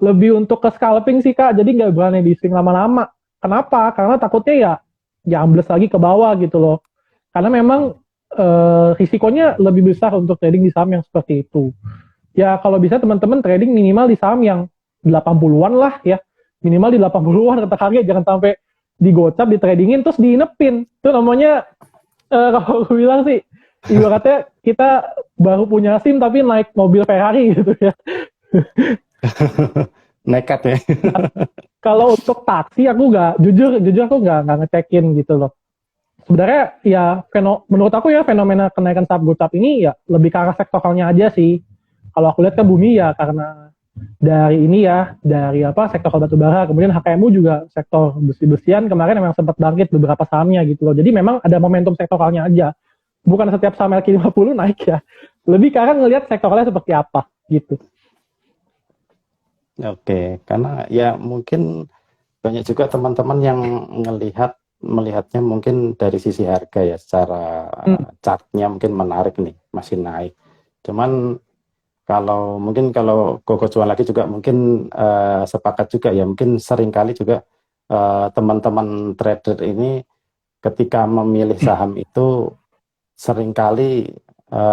lebih untuk ke scalping sih Kak, jadi nggak berani di swing lama-lama. Kenapa? Karena takutnya ya ambles lagi ke bawah gitu loh. Karena memang risikonya lebih besar untuk trading di saham yang seperti itu. Ya kalau bisa teman-teman trading minimal di saham yang 80-an lah ya. Minimal di 80-an kata harga, jangan sampai digocap, ditradingin, terus diinepin. Itu namanya, kalau aku bilang sih, ibaratnya kita baru punya SIM tapi naik mobil Ferrari gitu ya. Nekat ya. Kalau untuk taksi aku jujur aku nggak ngecekin gitu loh. Sebenarnya ya menurut aku ya fenomena kenaikan saham gocap ini ya lebih ke arah sektoralnya aja sih. Kalau aku lihat ke bumi ya karena dari ini ya, dari sektor batu bara, kemudian HKMU juga sektor besi-besian kemarin memang sempat bangkit beberapa sahamnya gitu loh. Jadi memang ada momentum sektoralnya aja. Bukan setiap saham LQ50 naik ya. Lebih karena ngelihat sektoralnya seperti apa gitu. Oke, karena ya mungkin banyak juga teman-teman yang melihatnya mungkin dari sisi harga ya, secara chartnya mungkin menarik nih, masih naik. Cuman kalau Koko Cuan lagi juga mungkin sepakat juga ya, mungkin seringkali juga teman-teman trader ini ketika memilih saham itu seringkali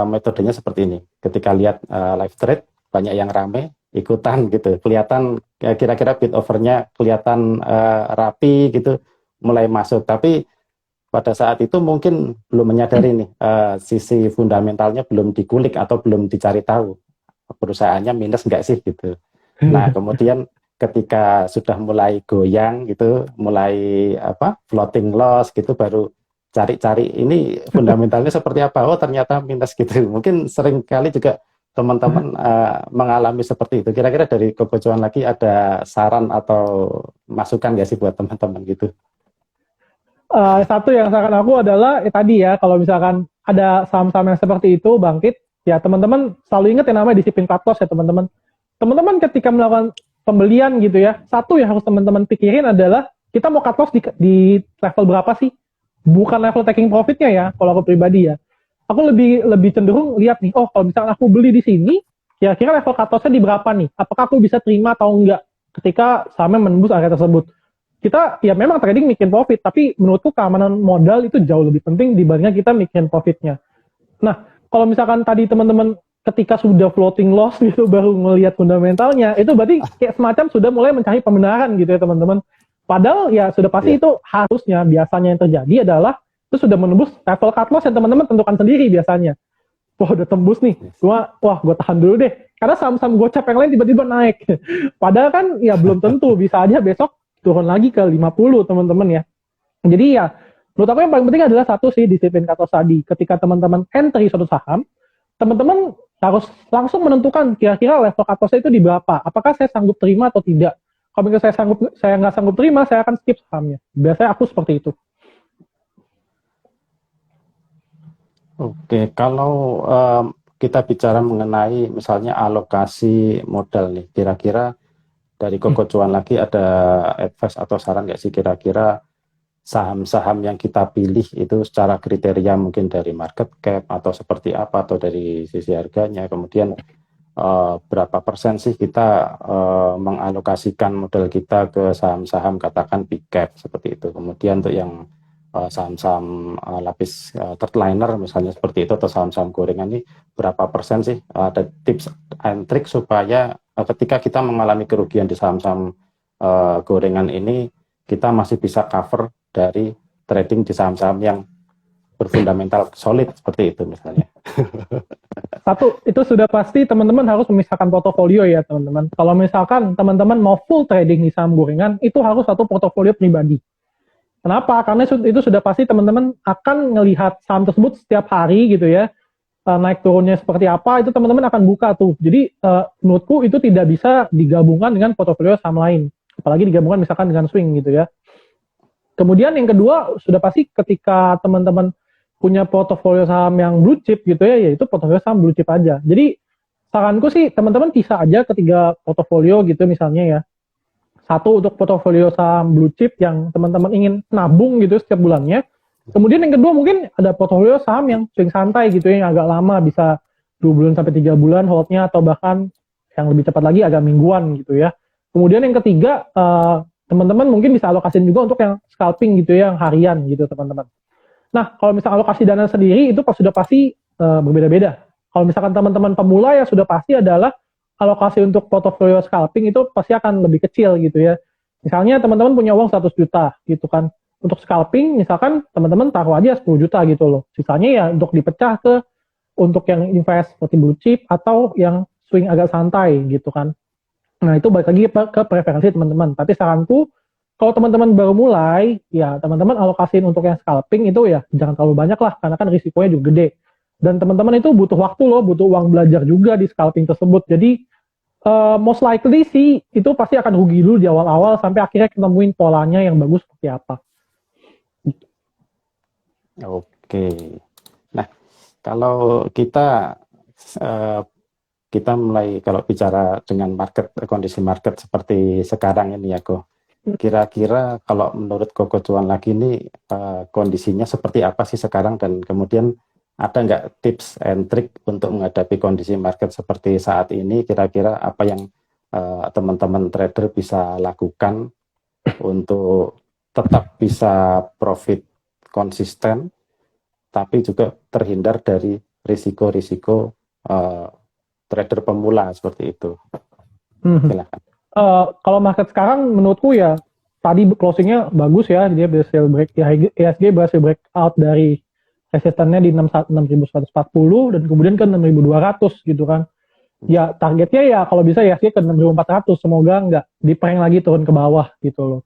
metodenya seperti ini. Ketika lihat live trade banyak yang rame, ikutan gitu, kelihatan kira-kira bid overnya kelihatan rapi gitu, mulai masuk. Tapi pada saat itu mungkin belum menyadari nih sisi fundamentalnya belum dikulik atau belum dicari tahu perusahaannya minus enggak sih gitu. Nah kemudian ketika sudah mulai goyang gitu, mulai floating loss gitu, baru cari-cari ini fundamentalnya seperti apa. Oh ternyata minus gitu. Mungkin sering kali juga teman-teman mengalami seperti itu. Kira-kira dari Koko Cuan lagi ada saran atau masukan nggak sih buat teman-teman gitu? Satu yang saran aku adalah tadi ya, kalau misalkan ada saham-saham yang seperti itu bangkit, ya teman-teman selalu ingat yang namanya disiplin cut loss ya teman-teman. Teman-teman ketika melakukan pembelian gitu ya, satu yang harus teman-teman pikirin adalah kita mau cut loss di level berapa sih? Bukan level taking profitnya ya, kalau aku pribadi ya. Aku lebih cenderung lihat nih, oh kalau misalkan aku beli di sini, kira-kira level cut loss-nya di berapa nih? Apakah aku bisa terima atau enggak ketika sahamnya menembus area tersebut? Kita ya memang trading bikin profit, tapi menurutku keamanan modal itu jauh lebih penting dibandingkan kita bikin profitnya. Nah, kalau misalkan tadi teman-teman ketika sudah floating loss gitu baru melihat fundamentalnya, itu berarti kayak semacam sudah mulai mencari pembenaran gitu ya teman-teman. Padahal ya sudah pasti itu harusnya biasanya yang terjadi adalah itu sudah menembus level cut loss yang teman-teman tentukan sendiri biasanya. Wah udah tembus nih, wah gue tahan dulu deh. Karena saham-saham gocap yang lain tiba-tiba naik. Padahal kan ya belum tentu, bisa aja besok turun lagi ke 50 teman-teman ya. Jadi ya menurut aku yang paling penting adalah satu sih disiplin cut loss tadi. Ketika teman-teman entry suatu saham, teman-teman harus langsung menentukan kira-kira level cut loss itu di berapa. Apakah saya sanggup terima atau tidak. Kalau misalnya saya nggak sanggup terima, saya akan skip sahamnya. Biasanya aku seperti itu. Oke, kalau kita bicara mengenai misalnya alokasi modal nih, kira-kira dari Koko Cuan lagi ada advice atau saran nggak sih, kira-kira saham-saham yang kita pilih itu secara kriteria mungkin dari market cap atau seperti apa, atau dari sisi harganya, kemudian berapa persen sih kita mengalokasikan modal kita ke saham-saham katakan big cap seperti itu. Kemudian untuk yang saham-saham lapis third liner misalnya seperti itu, atau saham-saham gorengan ini berapa persen sih, ada tips and trick supaya ketika kita mengalami kerugian di saham-saham gorengan ini, kita masih bisa cover dari trading di saham-saham yang berfundamental solid seperti itu misalnya. Satu, itu sudah pasti teman-teman harus memisahkan portofolio ya teman-teman. Kalau misalkan teman-teman mau full trading di saham gorengan, itu harus satu portofolio pribadi. Kenapa? Karena itu sudah pasti teman-teman akan melihat saham tersebut setiap hari gitu ya, naik turunnya seperti apa, itu teman-teman akan buka tuh. Jadi menurutku itu tidak bisa digabungkan dengan portofolio saham lain. Apalagi digabungkan misalkan dengan swing gitu ya. Kemudian yang kedua, sudah pasti ketika teman-teman punya portofolio saham yang blue chip gitu ya, yaitu portofolio saham blue chip aja. Jadi saranku sih teman-teman bisa aja ketiga portofolio gitu misalnya ya. Satu untuk portofolio saham blue chip yang teman-teman ingin nabung gitu setiap bulannya. Kemudian yang kedua mungkin ada portofolio saham yang swing santai gitu ya, yang agak lama, bisa 2 bulan sampai 3 bulan holdnya, atau bahkan yang lebih cepat lagi agak mingguan gitu ya. Kemudian yang ketiga, teman-teman mungkin bisa alokasin juga untuk yang scalping gitu ya, yang harian gitu teman-teman. Nah, kalau misalkan alokasi dana sendiri itu sudah pasti berbeda-beda. Kalau misalkan teman-teman pemula ya sudah pasti adalah alokasi untuk portofolio scalping itu pasti akan lebih kecil gitu ya. Misalnya teman-teman punya uang 100 juta gitu kan. Untuk scalping misalkan teman-teman taruh aja 10 juta gitu loh. Sisanya ya untuk dipecah ke untuk yang invest seperti blue chip atau yang swing agak santai gitu kan. Nah itu balik lagi ke preferensi teman-teman. Tapi saranku kalau teman-teman baru mulai, ya teman-teman alokasiin untuk yang scalping itu ya jangan terlalu banyak lah, karena kan risikonya juga gede. Dan teman-teman itu butuh waktu loh, butuh uang belajar juga di scalping tersebut. Jadi most likely sih itu pasti akan rugi dulu di awal-awal sampai akhirnya ketemuin polanya yang bagus seperti apa. Oke. Nah, kalau eh, kita mulai kalau bicara dengan kondisi market seperti sekarang ini ya, Ko. Kira-kira kalau menurut Koko Cuan lagi ini kondisinya seperti apa sih sekarang, dan kemudian ada nggak tips and trick untuk menghadapi kondisi market seperti saat ini? Kira-kira apa yang teman-teman trader bisa lakukan untuk tetap bisa profit konsisten, tapi juga terhindar dari risiko-risiko trader pemula seperti itu. Silakan. Kalau market sekarang menurutku ya tadi closingnya bagus ya, dia berhasil break ya, IHSG berhasil breakout dari resistannya di 6.140 dan kemudian ke 6.200 gitu kan. Ya targetnya ya kalau bisa ya ke 6.400, semoga nggak di-prank lagi turun ke bawah gitu loh.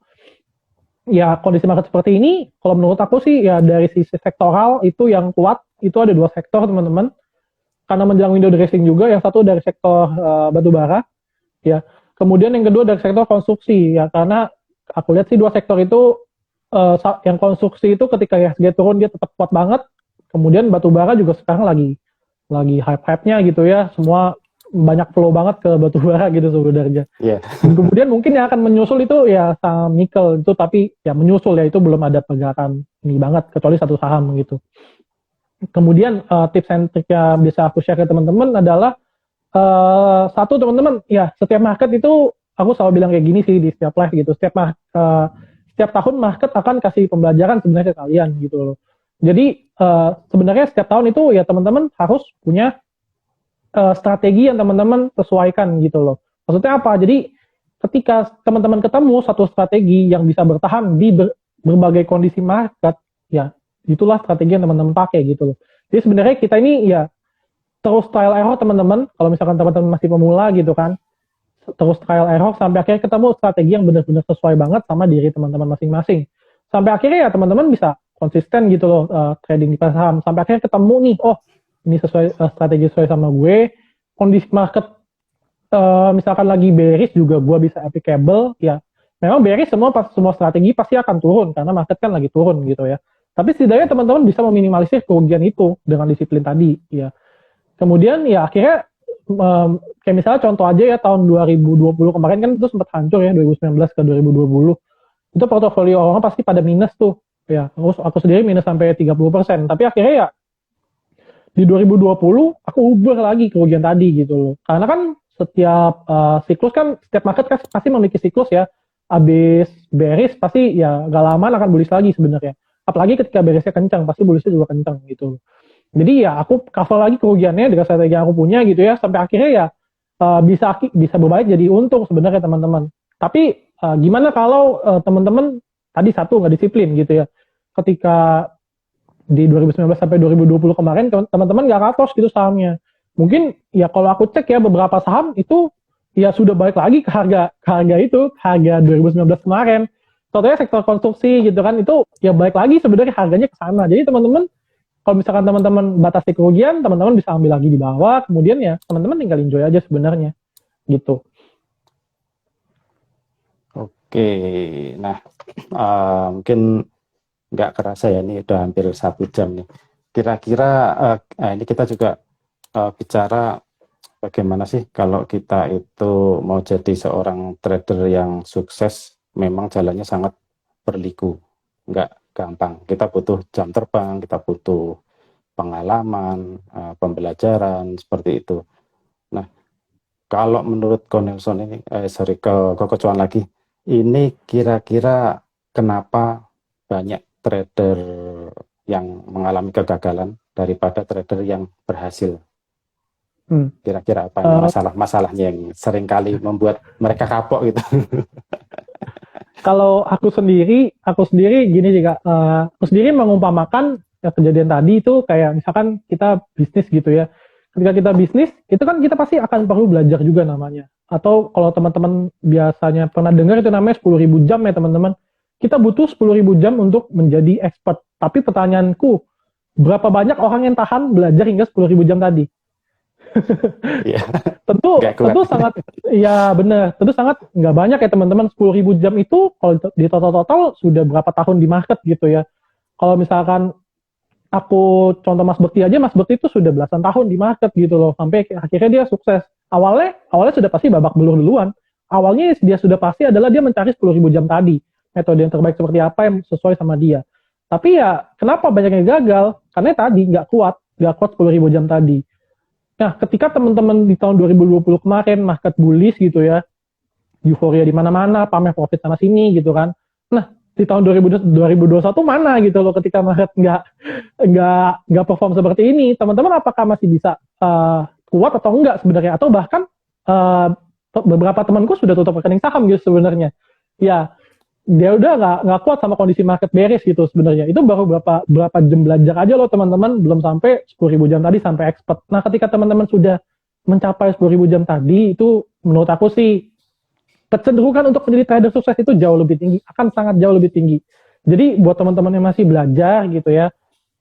Ya kondisi market seperti ini kalau menurut aku sih ya dari sisi sektoral itu yang kuat itu ada dua sektor teman-teman, karena menjelang window dressing juga. Yang satu dari sektor batubara ya, kemudian yang kedua dari sektor konstruksi ya, karena aku lihat sih dua sektor itu yang konstruksi itu ketika IHSG turun dia tetap kuat banget. Kemudian batubara juga sekarang lagi hype-hype-nya gitu ya, semua banyak flow banget ke batubara gitu sebenarnya. Yeah. Dan kemudian mungkin yang akan menyusul itu ya saham nikel itu, tapi ya menyusul ya, itu belum ada pergerakan ini banget kecuali satu saham gitu. Kemudian tips and trick yang bisa aku share ke teman-teman adalah satu, teman-teman ya setiap market itu aku selalu bilang kayak gini sih di setiap live gitu, setiap tahun market akan kasih pembelajaran sebenarnya ke kalian gitu loh. Jadi sebenarnya setiap tahun itu ya teman-teman harus punya strategi yang teman-teman sesuaikan gitu loh. Maksudnya apa? Jadi ketika teman-teman ketemu satu strategi yang bisa bertahan di berbagai kondisi market, ya itulah strategi yang teman-teman pakai gitu loh. Jadi sebenarnya kita ini ya terus trial error teman-teman, kalau misalkan teman-teman masih pemula gitu kan, terus trial error sampai akhirnya ketemu strategi yang benar-benar sesuai banget sama diri teman-teman masing-masing. Sampai akhirnya ya teman-teman bisa konsisten gitu loh trading di pasar saham. Sampai akhirnya ketemu nih, oh ini sesuai strategi sesuai sama gue. Kondisi market misalkan lagi bearish juga gue bisa applicable ya. Memang bearish semua strategi pasti akan turun karena market kan lagi turun gitu ya. Tapi setidaknya teman-teman bisa meminimalisir kerugian itu dengan disiplin tadi ya. Kemudian ya akhirnya kayak misalnya contoh aja ya tahun 2020 kemarin kan itu sempat hancur ya, 2019 ke 2020. Itu portofolio orang pasti pada minus tuh. Ya, aku sendiri minus sampai 30%. Tapi akhirnya ya di 2020 aku ubah lagi kerugian tadi gitu loh. Karena kan setiap siklus kan, setiap market kan pasti memiliki siklus ya. Habis bearish pasti ya gak lama akan bullish lagi sebenarnya. Apalagi ketika bearishnya kencang, pasti bullishnya juga kencang gitu loh. Jadi ya aku cover lagi kerugiannya dengan strategi yang aku punya gitu ya, sampai akhirnya ya bisa berbalik jadi untung sebenarnya teman-teman. Tapi gimana kalau teman-teman tadi satu nggak disiplin gitu ya, ketika di 2019 sampai 2020 kemarin teman-teman nggak katos gitu sahamnya. Mungkin ya kalau aku cek ya beberapa saham itu ya sudah balik lagi ke harga 2019 kemarin. Contohnya sektor konstruksi gitu kan, itu ya balik lagi sebenarnya harganya ke sana. Jadi teman-teman kalau misalkan teman-teman batasi kerugian, teman-teman bisa ambil lagi di bawah, kemudian ya teman-teman tinggal enjoy aja sebenarnya, gitu. Oke, nah mungkin nggak kerasa ya, ini udah hampir 1 jam nih. Kira-kira ini kita juga bicara bagaimana sih kalau kita itu mau jadi seorang trader yang sukses, memang jalannya sangat berliku, nggak gampang. Kita butuh jam terbang, kita butuh pengalaman, pembelajaran seperti itu. Nah, kalau menurut Konelson ini, ke Koko Cuan lagi, ini kira-kira kenapa banyak trader yang mengalami kegagalan daripada trader yang berhasil? Kira-kira apa masalah-masalahnya yang seringkali membuat mereka kapok gitu? Kalau aku sendiri gini sih Kak, aku sendiri mengumpamakan ya, kejadian tadi itu kayak misalkan kita bisnis gitu ya. Ketika kita bisnis, itu kan kita pasti akan perlu belajar juga namanya. Atau kalau teman-teman biasanya pernah dengar itu namanya 10.000 jam ya teman-teman. Kita butuh 10.000 jam untuk menjadi expert. Tapi pertanyaanku, berapa banyak orang yang tahan belajar hingga 10.000 jam tadi? Iya, Tentu nggak kuat. tentu sangat ya benar, tentu sangat nggak banyak ya teman-teman. 10.000 jam itu kalau di total sudah berapa tahun di market gitu ya. Kalau misalkan aku contoh Mas Bekti aja, Mas Bekti itu sudah belasan tahun di market gitu loh, sampai akhirnya dia sukses. Awalnya sudah pasti babak belur duluan. Awalnya dia sudah pasti adalah dia mencari 10.000 jam tadi, metode yang terbaik seperti apa yang sesuai sama dia. Tapi ya kenapa banyak yang gagal? Karena tadi nggak kuat 10.000 jam tadi. Nah, ketika teman-teman di tahun 2020 kemarin market bullish gitu ya, euforia di mana-mana, pamer profit sana sini gitu kan. Nah, di tahun 2021 mana gitu loh ketika market nggak perform seperti ini, teman-teman apakah masih bisa kuat atau enggak sebenarnya, atau bahkan uh, beberapa temanku sudah tutup rekening saham gitu sebenarnya. Ya, dia udah nggak kuat sama kondisi market bearish gitu sebenarnya. Itu baru berapa jam belajar aja loh teman-teman, belum sampai 10.000 jam tadi sampai expert. Nah, ketika teman-teman sudah mencapai 10.000 jam tadi, itu menurut aku sih kecenderungan untuk menjadi trader sukses itu jauh lebih tinggi, akan sangat jauh lebih tinggi. Jadi buat teman-teman yang masih belajar gitu ya,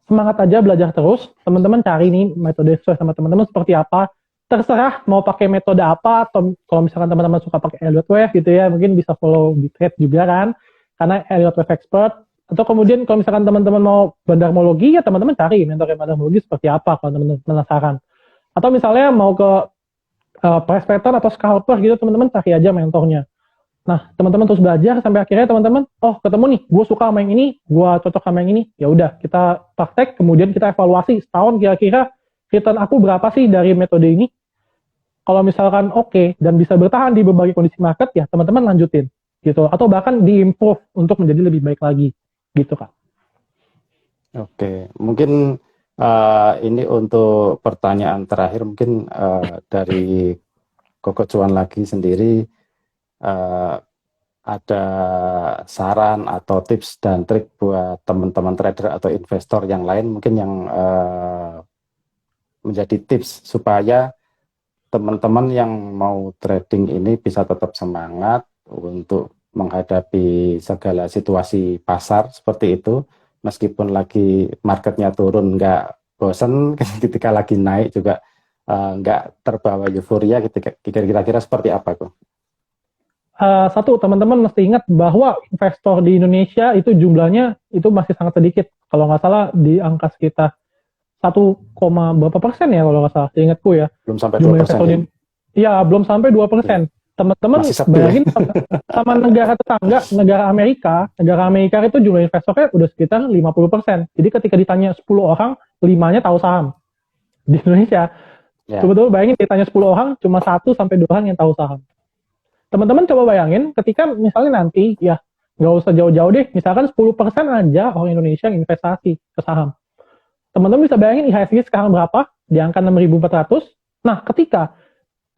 semangat aja belajar terus. Teman-teman cari nih metode sukses sama teman-teman seperti apa. Terserah mau pakai metode apa, atau kalau misalkan teman-teman suka pakai Elliott Wave gitu ya, mungkin bisa follow Bitrate juga kan, karena Elliott Wave expert. Atau kemudian kalau misalkan teman-teman mau bandarmologi, ya teman-teman cari mentor bandarmologi seperti apa kalau teman-teman penasaran. Atau misalnya mau ke price pattern atau scalper gitu, teman-teman cari aja mentornya. Nah, teman-teman terus belajar sampai akhirnya teman-teman, oh ketemu nih, gue suka sama yang ini, gue cocok sama yang ini, ya udah kita praktek, kemudian kita evaluasi setahun kira-kira return aku berapa sih dari metode ini. Kalau misalkan oke dan bisa bertahan di berbagai kondisi market, ya teman-teman lanjutin gitu, atau bahkan diimprove untuk menjadi lebih baik lagi gitu Kak. Oke, mungkin ini untuk pertanyaan terakhir, mungkin dari Koko Cuan lagi sendiri, ada saran atau tips dan trik buat teman-teman trader atau investor yang lain mungkin yang menjadi tips supaya teman-teman yang mau trading ini bisa tetap semangat untuk menghadapi segala situasi pasar seperti itu, meskipun lagi marketnya turun nggak bosen, ketika lagi naik juga nggak terbawa euforia, kira-kira seperti apa kok? Satu, teman-teman mesti ingat bahwa investor di Indonesia itu jumlahnya itu masih sangat sedikit. Kalau nggak salah di angka sekitar 1, berapa persen ya kalau nggak salah, ingatku ya. Belum sampai Jumlah 2% investor ya? Iya, belum sampai 2%. Teman-teman Masih sepi ya? bayangin sama negara tetangga, negara Amerika itu jumlah investornya udah sekitar 50%. Jadi ketika ditanya 10 orang, 5-nya tahu saham. Di Indonesia, Ya. betul-betul bayangin ditanya 10 orang, cuma 1 sampai 2 orang yang tahu saham. Teman-teman coba bayangin ketika misalnya nanti, ya nggak usah jauh-jauh deh, misalkan 10% aja orang Indonesia yang investasi ke saham. Teman-teman bisa bayangin IHSG sekarang berapa? Di angka 6.400. Nah, ketika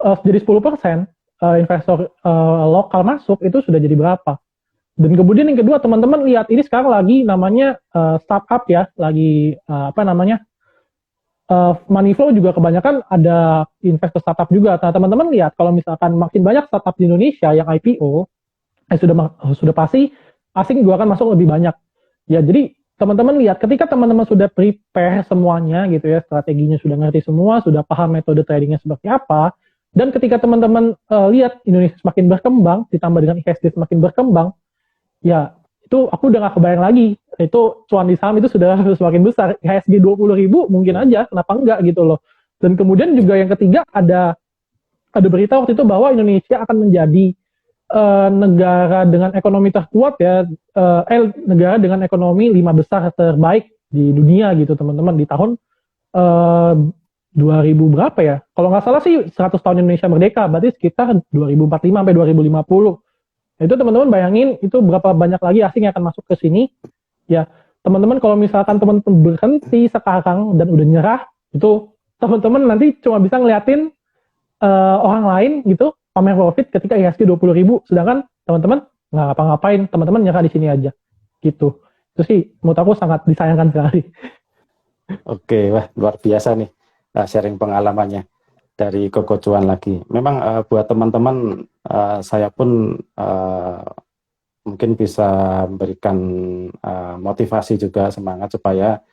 jadi 10% investor lokal masuk, itu sudah jadi berapa? Dan kemudian yang kedua, teman-teman lihat ini sekarang lagi namanya startup ya, lagi apa namanya, money flow juga kebanyakan ada investor startup juga. Nah, teman-teman lihat kalau misalkan makin banyak startup di Indonesia yang IPO, sudah pasti asing juga akan masuk lebih banyak. Ya, jadi teman-teman lihat ketika teman-teman sudah prepare semuanya gitu ya, strateginya sudah ngerti semua, sudah paham metode tradingnya seperti apa, dan ketika teman-teman lihat Indonesia semakin berkembang, ditambah dengan IHSG semakin berkembang, ya itu aku udah gak kebayang lagi, itu cuan di saham itu sudah semakin besar. IHSG 20.000 mungkin aja, kenapa enggak gitu loh. Dan kemudian juga yang ketiga, ada berita waktu itu bahwa Indonesia akan menjadi negara dengan ekonomi terkuat ya, negara dengan ekonomi 5 besar terbaik di dunia gitu teman-teman, di tahun 2000 berapa ya, kalau nggak salah sih 100 tahun Indonesia merdeka, berarti sekitar 2045 sampai 2050. Itu teman-teman bayangin itu berapa banyak lagi asing yang akan masuk ke sini. Ya, teman-teman kalau misalkan teman-teman berhenti sekarang dan udah nyerah, itu teman-teman nanti cuma bisa ngeliatin orang lain gitu pamer profit ketika IHSG 20.000, sedangkan teman-teman nggak ngapa-ngapain, teman-teman nyerah di sini aja gitu. Itu sih menurut aku sangat disayangkan sekali. Oke, wah luar biasa nih sharing pengalamannya dari Koko Cuan lagi. Memang buat teman-teman saya pun mungkin bisa memberikan motivasi juga semangat supaya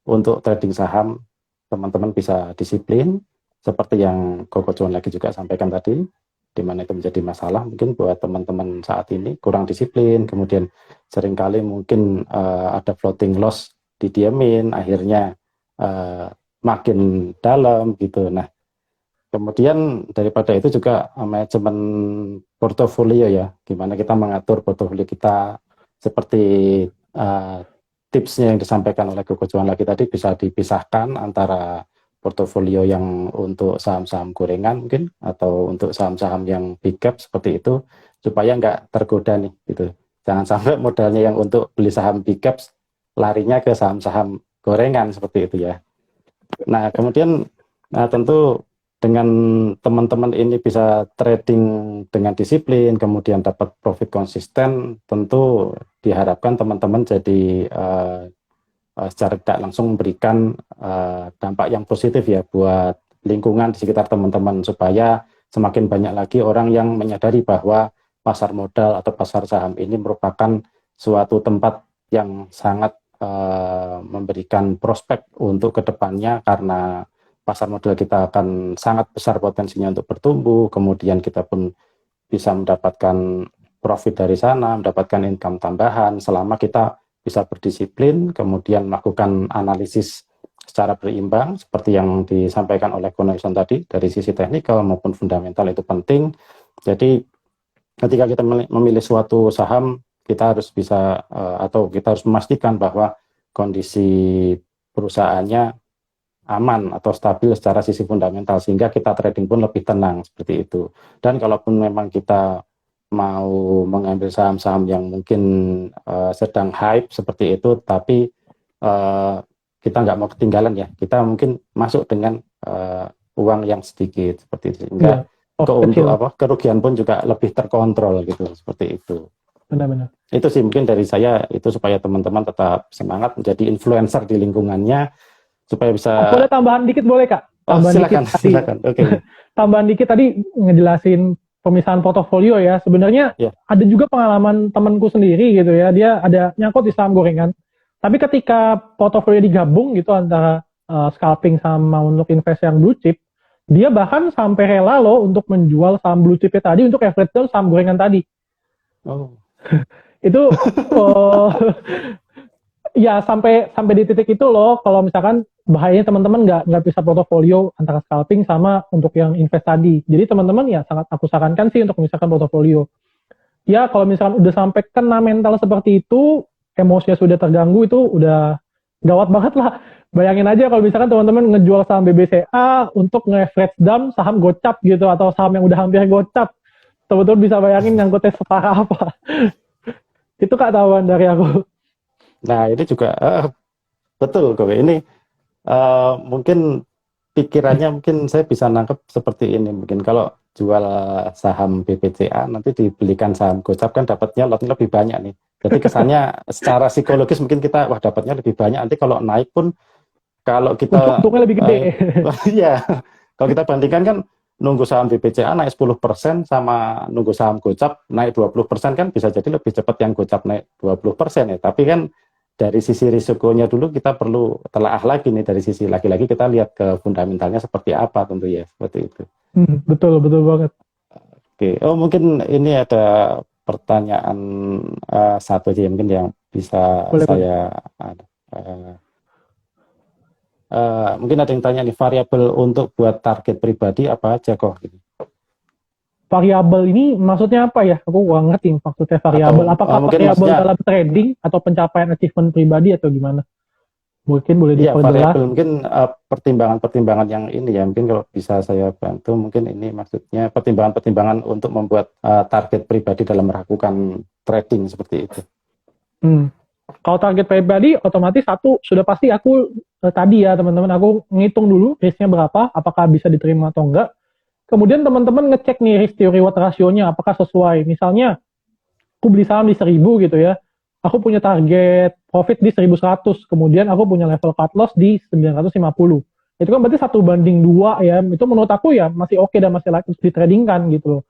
untuk trading saham teman-teman bisa disiplin seperti yang Koko Cuan lagi juga sampaikan tadi, di mana itu menjadi masalah mungkin buat teman-teman saat ini kurang disiplin, kemudian seringkali mungkin ada floating loss didiamin, akhirnya makin dalam gitu. Nah, kemudian daripada itu juga manajemen portofolio ya, gimana kita mengatur portofolio kita seperti uh, tipsnya yang disampaikan oleh Koko Juan lagi tadi bisa dipisahkan antara portofolio yang untuk saham-saham gorengan mungkin atau untuk saham-saham yang big cap seperti itu supaya nggak tergoda nih gitu. Jangan sampai modalnya yang untuk beli saham big caps larinya ke saham-saham gorengan seperti itu ya. Nah, kemudian tentu dengan teman-teman ini bisa trading dengan disiplin, kemudian dapat profit konsisten, tentu diharapkan teman-teman jadi secara tidak langsung memberikan dampak yang positif ya buat lingkungan di sekitar teman-teman supaya semakin banyak lagi orang yang menyadari bahwa pasar modal atau pasar saham ini merupakan suatu tempat yang sangat memberikan prospek untuk kedepannya karena pasar modal kita akan sangat besar potensinya untuk bertumbuh, kemudian kita pun bisa mendapatkan profit dari sana, mendapatkan income tambahan selama kita bisa berdisiplin, kemudian melakukan analisis secara berimbang seperti yang disampaikan oleh Connection tadi dari sisi teknikal maupun fundamental itu penting. Jadi ketika kita memilih suatu saham, kita harus bisa atau kita harus memastikan bahwa kondisi perusahaannya aman atau stabil secara sisi fundamental sehingga kita trading pun lebih tenang seperti itu. Dan kalaupun memang kita mau mengambil saham-saham yang mungkin sedang hype seperti itu, tapi kita nggak mau ketinggalan ya, kita mungkin masuk dengan uang yang sedikit seperti itu sehingga kerugian pun juga lebih terkontrol gitu seperti itu. Benar-benar. Itu sih mungkin dari saya itu supaya teman-teman tetap semangat menjadi influencer di lingkungannya supaya bisa. Boleh tambahan dikit boleh Kak? Tambahan silakan, dikit silakan. Oke. Tambahan dikit tadi ngejelasin pemisahan portofolio ya. Sebenarnya ada juga pengalaman temanku sendiri gitu ya. Dia ada nyangkut di saham gorengan. Tapi ketika portofolio digabung gitu antara scalping sama untuk invest yang blue chip, dia bahkan sampai rela loh untuk menjual saham blue chipnya tadi untuk average down saham gorengan tadi. Oh. Itu ya sampai di titik itu loh kalau misalkan bahayanya teman-teman nggak bisa portofolio antara scalping sama untuk yang invest tadi. Jadi teman-teman ya sangat aku sarankan sih untuk memisahkan portofolio. Ya kalau misalkan udah sampai kena mental seperti itu, emosinya sudah terganggu itu udah gawat banget lah. Bayangin aja kalau misalkan teman-teman ngejual saham BBCA untuk nge-average down saham gocap gitu atau saham yang udah hampir gocap. Teman-teman bisa bayangin nyangkutnya separah apa. Itu Kak tahuan dari aku. Nah ini juga betul kok ini mungkin pikirannya mungkin saya bisa nangkep seperti ini mungkin kalau jual saham BBCA nanti dibelikan saham gocap kan dapatnya lotnya lebih banyak nih. Jadi kesannya secara psikologis mungkin kita wah dapatnya lebih banyak nanti kalau naik pun kalau kita untungnya lebih gede. Iya. Kalau kita bandingkan kan nunggu saham BBCA naik 10% sama nunggu saham gocap naik 20% kan bisa jadi lebih cepat yang gocap naik 20% ya. Tapi kan dari sisi risikonya dulu kita perlu telaah lagi nih dari sisi lagi-lagi kita lihat ke fundamentalnya seperti apa tentu ya seperti itu. Betul banget. Oke, mungkin ini ada pertanyaan satu aja mungkin yang bisa saya mungkin ada yang tanya nih variabel untuk buat target pribadi apa aja kok gitu. Variabel ini maksudnya apa ya? Aku kurang ngerti maksudnya variabel. Apakah variabel dalam trading atau pencapaian achievement pribadi atau gimana? Mungkin boleh diperjelas. Variabel mungkin pertimbangan-pertimbangan yang ini ya mungkin kalau bisa saya bantu mungkin ini maksudnya pertimbangan-pertimbangan untuk membuat target pribadi dalam melakukan trading seperti itu. Kalau target pribadi otomatis satu sudah pasti aku tadi ya teman-teman aku ngitung dulu risknya berapa, apakah bisa diterima atau enggak. Kemudian teman-teman ngecek nih risk to reward rasionya apakah sesuai. Misalnya aku beli saham di 1000 gitu ya, aku punya target profit di 1100, kemudian aku punya level cut loss di 950. Itu kan berarti 1:2 ya, itu menurut aku ya masih oke dan masih layak untuk ditradingkan gitu loh.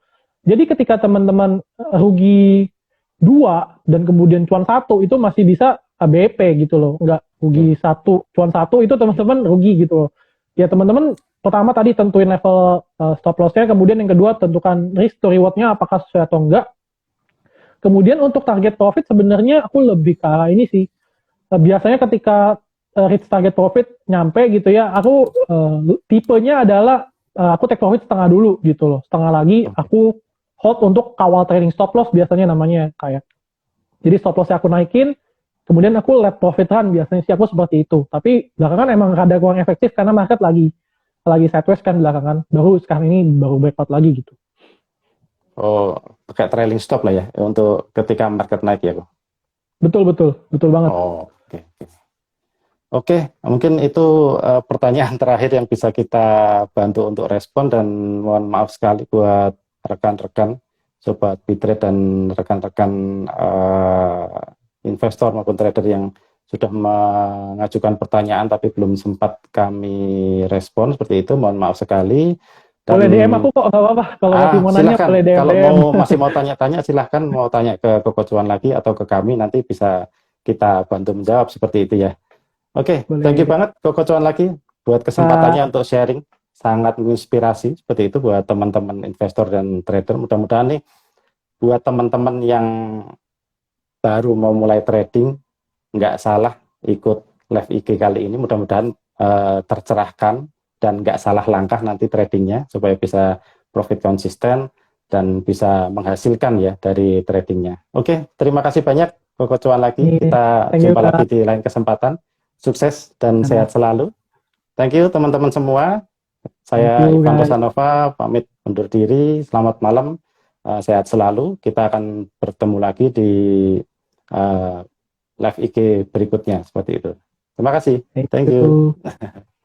Jadi ketika teman-teman rugi 2 dan kemudian cuan 1 itu masih bisa BP gitu loh, nggak rugi 1 cuan 1 itu teman-teman rugi gitu loh. Ya teman-teman pertama tadi tentuin level stop loss-nya, kemudian yang kedua tentukan risk to reward-nya apakah sesuai atau enggak. Kemudian untuk target profit sebenarnya aku lebih ke arah ini sih. Biasanya ketika reach target profit nyampe gitu ya, aku tipenya adalah aku take profit setengah dulu gitu loh. Setengah lagi aku hold untuk kawal trading stop loss biasanya namanya kayak. Jadi stop loss-nya aku naikin, kemudian aku let profit run, biasanya sih aku seperti itu. Tapi belakangan emang rada kurang efektif karena market lagi sideways kan belakangan. Baru sekarang ini baru breakout lagi gitu. Oh, pakai trailing stop lah ya untuk ketika market naik ya, kok. Betul betul betul banget. Oh, oke. Oke, mungkin itu pertanyaan terakhir yang bisa kita bantu untuk respon, dan mohon maaf sekali buat rekan-rekan sobat Bitrade dan rekan-rekan investor maupun trader yang sudah mengajukan pertanyaan tapi belum sempat kami respon seperti itu. Mohon maaf sekali. Dan Boleh DM aku kok, nggak apa-apa. Kalau masih mau nanya silahkan. boleh DM. Kalau masih mau tanya-tanya, silahkan mau tanya ke Koko Cuan lagi atau ke kami, nanti bisa kita bantu menjawab seperti itu ya. Oke, thank you Boleh. banget Koko Cuan lagi buat kesempatannya untuk sharing. Sangat menginspirasi seperti itu buat teman-teman investor dan trader. Mudah-mudahan nih buat teman-teman yang baru mau mulai trading, nggak salah ikut live IG kali ini. Mudah-mudahan tercerahkan dan nggak salah langkah nanti tradingnya, supaya bisa profit konsisten dan bisa menghasilkan ya dari tradingnya. Oke, terima kasih banyak Koko Cuan lagi. Kita Thank you, jumpa lagi Kak. di lain kesempatan. Sukses dan Nah, sehat selalu. Thank you teman-teman semua. thank Saya you, Ivan guys. Rosanova pamit undur diri. Selamat malam. Sehat selalu. Kita akan bertemu lagi di live IG berikutnya seperti itu. Terima kasih. Thank Thank you. you.